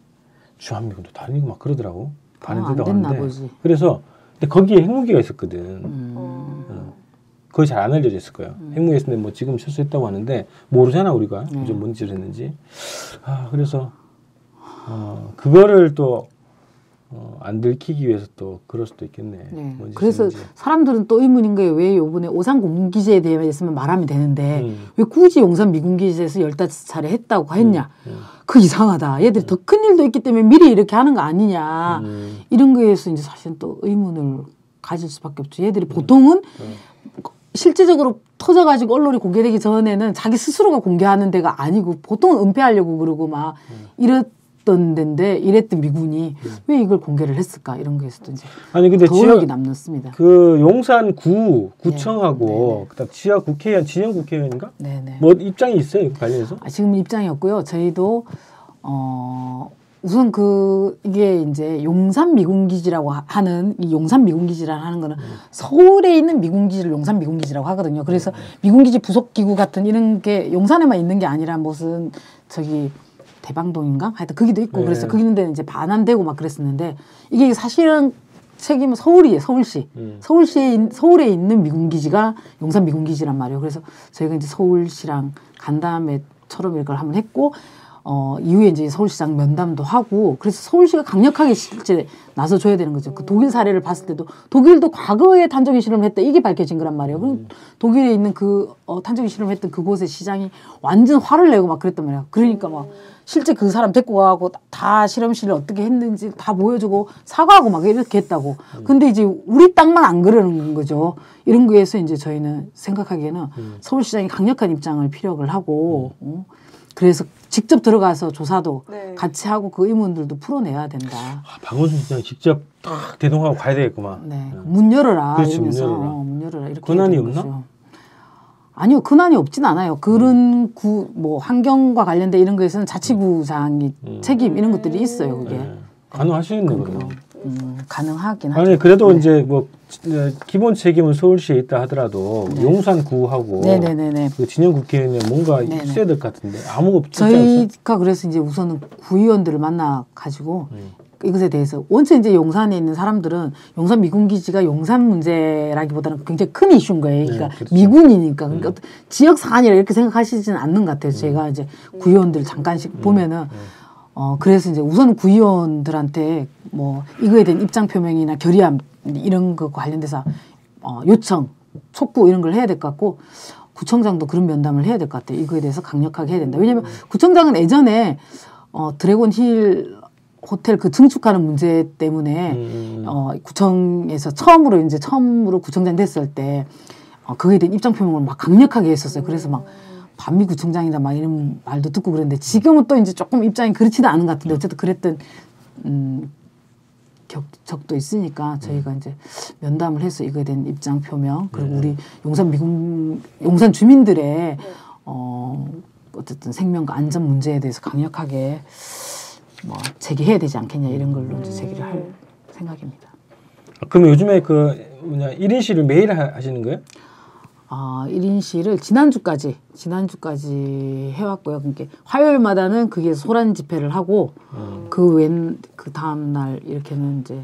주한미군도 다니고 막 그러더라고. 반환됐다고 하는데. 보지. 그래서 근데 거기에 핵무기가 있었거든. 거의 잘 안 알려져 있을 거예요. 핵무기가 있었는데 뭐 지금 철수했다고 하는데 모르잖아 우리가 요즘 뭔 짓을 했는지. 그래서 그거를 또 안 들키기 위해서 또 그럴 수도 있겠네. 네. 그래서 사람들은 또 의문인 거예요. 왜 요번에 오산 공군기지에 대해서만 말하면 되는데 왜 굳이 용산 미군기지에서 15차례 했다고 했냐. 그 이상하다. 얘들이 더 큰 일도 있기 때문에 미리 이렇게 하는 거 아니냐. 이런 거에서 이제 사실 또 의문을 가질 수밖에 없죠. 얘들이 보통은 실제적으로 터져가지고 언론이 공개되기 전에는 자기 스스로가 공개하는 데가 아니고 보통은 은폐하려고 그러고 막 이랬던 데인데 이랬던 미군이 왜 이걸 공개를 했을까 이런 거에서도 이제 근데 더 의혹이 남는습니다. 그 용산 구청하고 그다음 지하 국회의원 진영 국회의원인가? 네네. 뭐 입장이 있어요 관련해서? 지금 입장이 없고요. 저희도 우선 이게 이제 용산 미군기지라고 하는 이 용산 미군기지라는 하는 거는 서울에 있는 미군기지를 용산 미군기지라고 하거든요. 그래서 미군기지 부속 기구 같은 이런 게 용산에만 있는 게 아니라 무슨 대방동인가? 하여튼 거기도 있고 그래서 거기 있는 데는 이제 반환되고 막 그랬었는데 이게 사실은 책임은 서울이에요. 서울시. 서울에 있는 미군기지가 용산 미군기지란 말이에요. 그래서 저희가 이제 서울시랑 간담회처럼 이걸 한번 했고 이후에 이제 서울시장 면담도 하고 그래서 서울시가 강력하게 실제 나서줘야 되는 거죠. 그 독일 사례를 봤을 때도 독일도 과거에 탄저균 실험을 했다 이게 밝혀진 거란 말이에요. 그럼 독일에 있는 그 탄저균 실험을 했던 그곳의 시장이 완전 화를 내고 막 그랬단 말이에요. 그러니까 막 실제 그 사람 데리고 가고 다 실험실을 어떻게 했는지 다 보여주고 사과하고 막 이렇게 했다고. 근데 이제 우리 땅만 안 그러는 거죠. 이런 거에서 이제 저희는 생각하기에는 서울시장이 강력한 입장을 피력을 하고 그래서 직접 들어가서 조사도 같이 하고 그 의문들도 풀어내야 된다. 박원순 시장이 직접 딱 대동하고 가야 되겠구만. 네. 문 열어라. 그렇지, 이러면서 문 열어라. 이렇게 권한이 없나? 거죠. 아니요, 근한이 없진 않아요. 그런 환경과 관련된 이런 거에서는 자치구장이 책임 이런 것들이 있어요. 그게 가능하시겠네 그러면. 가능하긴 하죠. 아니 그래도 이제 뭐 기본 책임은 서울시에 있다 하더라도 용산구하고 그 진영 국회의원이 뭔가 있어야 될 것 같은데 아무것도 없지 저희가 그래서 이제 우선은 구의원들을 만나 가지고 이것에 대해서 원체 이제 용산에 있는 사람들은 용산 미군기지가 용산 문제라기보다는 굉장히 큰 이슈인 거예요. 그러니까 그렇죠. 미군이니까 그러니까 지역 사안이라 이렇게 생각하시지는 않는 것 같아요. 제가 이제 구의원들 잠깐씩 보면은. 그래서 이제 우선 구의원들한테 뭐 이거에 대한 입장 표명이나 결의안 이런 거 관련돼서 요청, 촉구 이런 걸 해야 될 것 같고 구청장도 그런 면담을 해야 될 것 같아요. 이거에 대해서 강력하게 해야 된다. 왜냐하면 구청장은 예전에 드래곤 힐 호텔 그 증축하는 문제 때문에 구청에서 처음으로 구청장 됐을 때 그거에 대한 입장 표명을 막 강력하게 했었어요. 그래서 막 반미구청장이다 막 이런 말도 듣고 그랬는데 지금은 또 이제 조금 입장이 그렇지도 않은 것 같은데 어쨌든 그랬던 적도 있으니까 저희가 이제 면담을 해서 이거에 대한 입장 표명 그리고 우리 용산 주민들의 어쨌든 생명과 안전 문제에 대해서 강력하게 뭐 제기해야 되지 않겠냐 이런 걸로 이제 제기를 할 생각입니다. 그럼 요즘에 1인실을 매일 하시는 거예요? 1인실을 지난주까지 해왔고요. 그러니까 화요일마다는 그게 소란 집회를 하고 그 다음 날 이렇게는 이제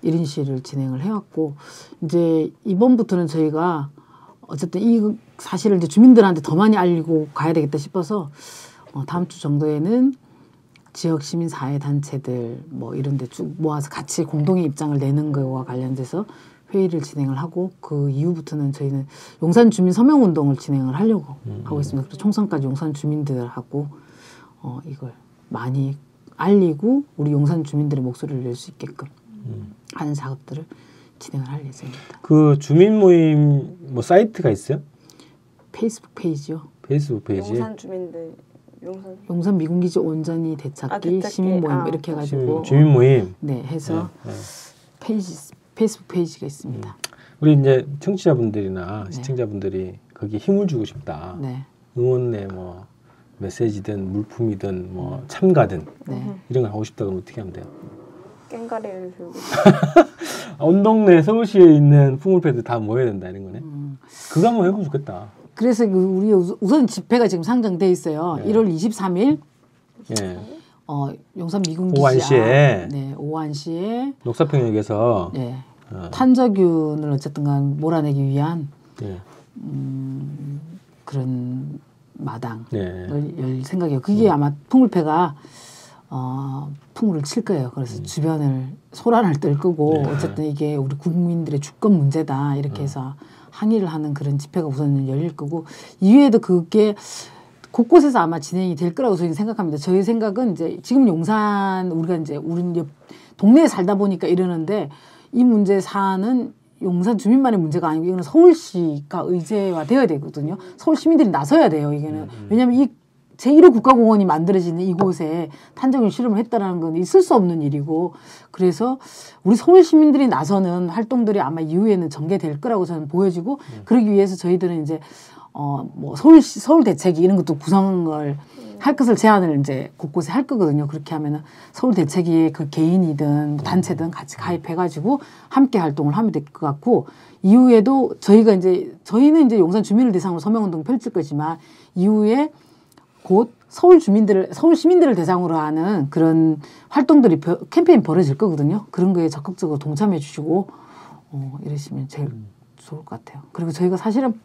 1인실을 진행을 해왔고 이제 이번부터는 저희가 어쨌든 이 사실을 이제 주민들한테 더 많이 알리고 가야 되겠다 싶어서 다음 주 정도에는 지역 시민사회 단체들 뭐 이런 데 쭉 모아서 같이 공동의 입장을 내는 거와 관련돼서 회의를 진행을 하고 그 이후부터는 저희는 용산 주민 서명 운동을 진행을 하려고 하고 있습니다. 그래서 총선까지 용산 주민들하고 이걸 많이 알리고 우리 용산 주민들의 목소리를 낼 수 있게끔 하는 작업들을 진행을 할 예정입니다. 그 주민 모임 뭐 사이트가 있어요? 페이스북 페이지요. 페이스북 페이지. 용산 주민들 용산 미군기지 온전히 되찾기 시민 모임 이렇게 해가지고 주민 모임 네 해서 페이스북 페이지가 있습니다. 우리 이제 청취자분들이나 시청자분들이 거기 힘을 주고 싶다. 네. 응원의 뭐 메시지든 물품이든 뭐 참가든 이런 걸 하고 싶다 그러면 어떻게 하면 돼요? 깽가리를 들고 온 동네 서울시에 있는 풍물패들 다 모여야 된다 이런 거네. 그거 한번 해보면 좋겠다. 그래서 우리 우선 집회가 지금 상정돼 있어요. 1월 23일 용산 미군기지 오한시에 오한시에 녹사평역에서 탄저균을 어쨌든간 몰아내기 위한 그런 마당을 열 생각이에요. 그게 아마 풍물패가 풍물을 칠 거예요. 그래서 주변을 소란을 떨끄고 어쨌든 이게 우리 국민들의 주권 문제다 이렇게 해서 항의를 하는 그런 집회가 우선 열릴 거고 이후에도 그게 곳곳에서 아마 진행이 될 거라고 저희는 생각합니다. 저희 생각은 이제 지금 용산 우리가 이제 우리 옆 동네에 살다 보니까 이러는데 이 문제 사안은 용산 주민만의 문제가 아니고 이거는 서울시가 의제화되어야 되거든요. 서울 시민들이 나서야 돼요. 이게는 왜냐하면 이 제1호 국가공원이 만들어지는 이곳에 탄저균 실험을 했다라는 건 있을 수 없는 일이고 그래서 우리 서울 시민들이 나서는 활동들이 아마 이후에는 전개될 거라고 저는 보여지고 그러기 위해서 저희들은 이제 뭐 서울 대책위 이런 것도 구성을 할 것을 제안을 이제 곳곳에 할 거거든요. 그렇게 하면은 서울 대책위에 그 개인이든 뭐 단체든 같이 가입해가지고 함께 활동을 하면 될 것 같고 이후에도 저희는 이제 용산 주민을 대상으로 서명운동 펼칠 거지만 이후에 곧 서울 시민들을 대상으로 하는 그런 활동들이 캠페인 벌어질 거거든요. 그런 거에 적극적으로 동참해 주시고 이러시면 제일 좋을 것 같아요. 그리고 저희가 사실은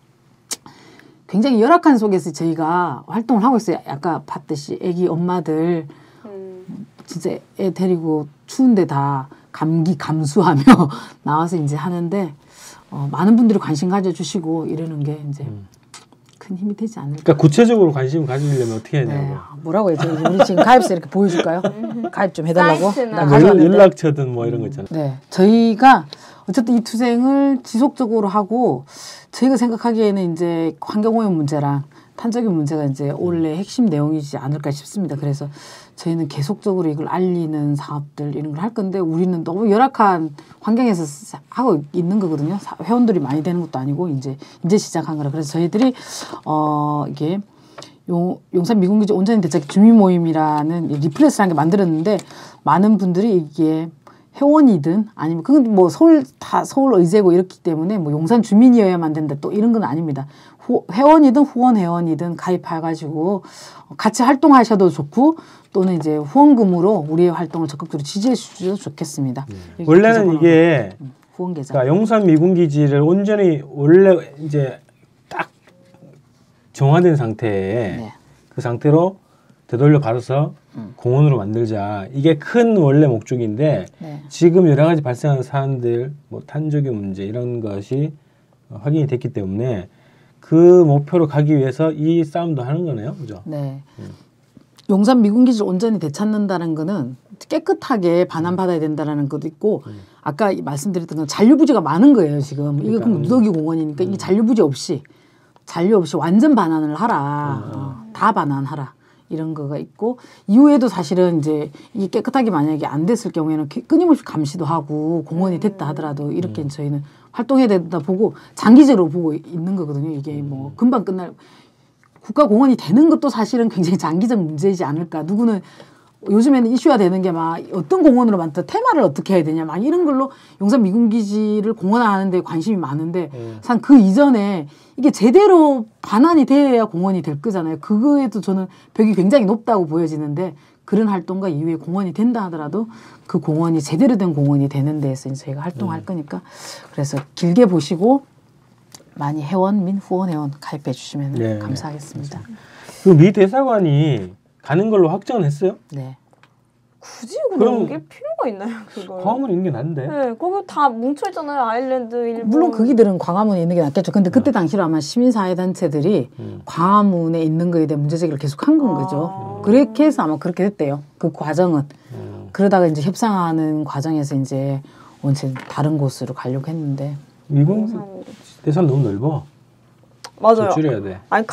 굉장히 열악한 속에서 저희가 활동을 하고 있어요. 아까 봤듯이 애기 엄마들 진짜 애 데리고 추운데 다 감기 감수하며 나와서 이제 하는데 많은 분들이 관심 가져주시고 이러는 게 이제 큰 힘이 되지 않을까. 그러니까 구체적으로 관심 가지려면 어떻게 해야 되냐고. 뭐라고 해야죠? 우리 지금 가입서 이렇게 보여줄까요? 가입 좀 해달라고. 연락처든 뭐 이런 거 있잖아요. 네, 저희가 어쨌든 이 투쟁을 지속적으로 하고 저희가 생각하기에는 이제 환경오염 문제랑 탄저균 문제가 이제 올해 핵심 내용이지 않을까 싶습니다. 그래서 저희는 계속적으로 이걸 알리는 사업들 이런 걸 할 건데 우리는 너무 열악한 환경에서 하고 있는 거거든요. 회원들이 많이 되는 것도 아니고 이제 시작한 거라. 그래서 저희들이 이게 용산 미군기지 온전히 대책 주민 모임이라는 리플렛이라는 게 만들었는데 많은 분들이 이게 회원이든 아니면 그건 뭐 서울 의제고 이렇기 때문에 뭐 용산 주민이어야만 된다 또 이런 건 아닙니다. 회원이든 후원 회원이든 가입해가지고 같이 활동하셔도 좋고 또는 이제 후원금으로 우리의 활동을 적극적으로 지지해 주셔도 좋겠습니다. 원래는 이게 후원 계좌. 그러니까 용산 미군기지를 온전히 원래 이제 딱 정화된 상태에 그 상태로 되돌려 받아서 공원으로 만들자. 이게 큰 원래 목적인데 지금 여러 가지 발생하는 사안들, 뭐 탄저균 문제 이런 것이 확인이 됐기 때문에 그 목표로 가기 위해서 이 싸움도 하는 거네요, 그죠? 네. 용산 미군기지를 온전히 되찾는다는 거는 깨끗하게 반환받아야 된다는 것도 있고 아까 말씀드렸던 건 잔류부지가 많은 거예요, 지금. 이게 그럼 누더기 공원이니까 이 잔류 없이 완전 반환을 하라. 다 반환하라. 이런 거가 있고 이후에도 사실은 이제 이게 깨끗하게 만약에 안 됐을 경우에는 끊임없이 감시도 하고 공원이 됐다 하더라도 이렇게 저희는 활동해야 된다 보고 장기적으로 보고 있는 거거든요. 이게 뭐 금방 끝날 국가공원이 되는 것도 사실은 굉장히 장기적 문제이지 않을까. 누구는 요즘에는 이슈화 되는 게 막 어떤 공원으로 만들어 테마를 어떻게 해야 되냐 막 이런 걸로 용산 미군기지를 공원화하는 데 관심이 많은데 산 그 이전에 이게 제대로 반환이 돼야 공원이 될 거잖아요. 그거에도 저는 벽이 굉장히 높다고 보여지는데 그런 활동과 이후에 공원이 된다 하더라도 그 공원이 제대로 된 공원이 되는 데에서 저희가 활동할 거니까 그래서 길게 보시고 많이 회원 민 후원 회원 가입해 주시면 네, 감사하겠습니다. 그 미 대사관이 가는 걸로 확정을 했어요? 네. 굳이 그럼 옮길 필요가 있나요, 그걸? 광화문에 있는 게 난데. 네, 거기 다 뭉쳐있잖아요. 아일랜드, 일본. 물론 거기들은 광화문에 있는 게 낫겠죠. 근데 그때 당시로 아마 시민사회단체들이 광화문에 있는 거에 대한 문제제기를 계속 한 건 거죠. 그렇게 해서 아마 그렇게 됐대요. 그 과정은. 그러다가 이제 협상하는 과정에서 이제 원체 다른 곳으로 가려고 했는데. 미국 대사관 너무 넓어. 맞아요. 줄여야 돼. 아니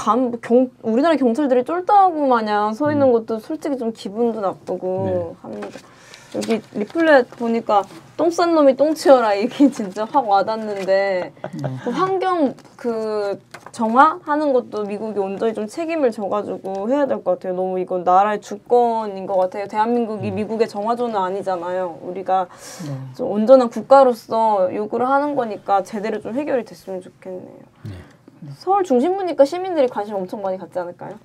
우리나라 경찰들이 쫄따구 마냥 서 있는 것도 솔직히 좀 기분도 나쁘고 합니다. 여기 리플렛 보니까 똥 싼 놈이 똥 치워라 이게 진짜 확 와닿는데 그 환경 그 정화하는 것도 미국이 온전히 좀 책임을 져가지고 해야 될 것 같아요. 너무 이건 나라의 주권인 것 같아요. 대한민국이 미국의 정화조는 아니잖아요. 우리가 좀 온전한 국가로서 요구를 하는 거니까 제대로 좀 해결이 됐으면 좋겠네요. 서울 중심부니까 시민들이 관심 엄청 많이 갖지 않을까요?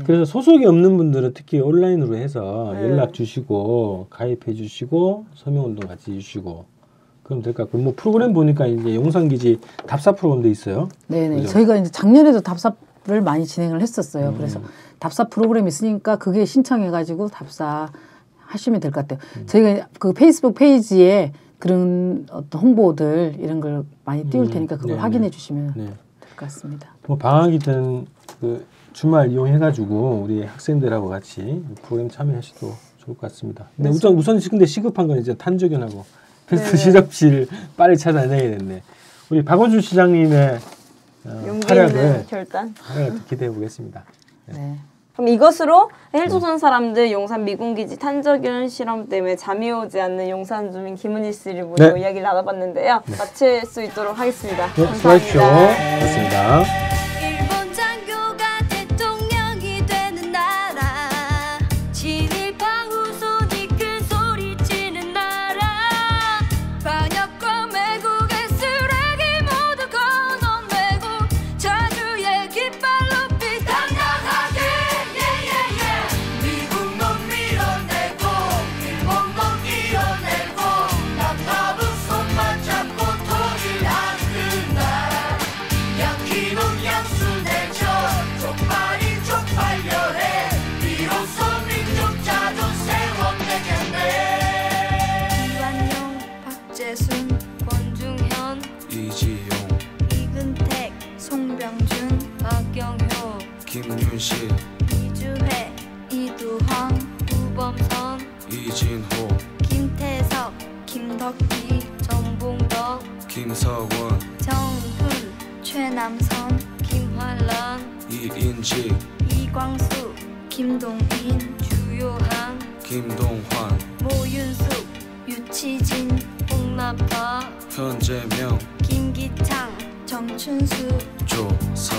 그래서 소속이 없는 분들은 특히 온라인으로 해서 연락 주시고 가입해 주시고 서명운동 같이 해주시고 그럼 될 것 같고 뭐 프로그램 보니까 이제 용산기지 답사 프로그램도 있어요. 네네. 그죠? 저희가 이제 작년에도 답사를 많이 진행을 했었어요. 그래서 답사 프로그램이 있으니까 그게 신청해가지고 답사 하시면 될 것 같아요. 저희가 그 페이스북 페이지에 그런 어떤 홍보들 이런 걸 많이 띄울 테니까 그걸 확인해 주시면 될 것 같습니다. 뭐 방학이든 그 주말 이용해가지고 우리 학생들하고 같이 프로그램 참여하셔도 좋을 것 같습니다. 근데 우선 근데 시급한 건 이제 탄저균하고 패스트 시접실 빨리 찾아내야 되는데 우리 박원준 시장님의 활약을 기대해 보겠습니다. 네. 그럼 이것으로 헬조선 사람들 용산 미군기지 탄저균 실험 때문에 잠이 오지 않는 용산 주민 김은희 씨를 모시고 이야기를 나눠봤는데요. 마칠 수 있도록 하겠습니다. 수고하십시오. 고맙습니다. 일본 장교가 대통령이 되는 나라 친일파 후손이 큰 소리치는 나라 반역과 매국의 쓰레기 모두 건너매고 자주의 깃발 높이 당당하게 미국놈 밀어내고 일본놈 이어내고 남답은 손만 잡고 통일하는 나라 양키놈 양수내죠 쪽팔이 쪽팔려해 비로소 민족 자존 세워내겠네 이완용 박재순 권중현 이지용 이근택 송병준 박경효 김윤실 이주혜 이두황 우범선 이진호 김태석 김덕기 정봉덕 김서원 정훈 최남선 김환란 이인직 이광수 김동인 주요한 김동환 모윤숙 유치진 홍나파 현재명 김기창 정춘수 조선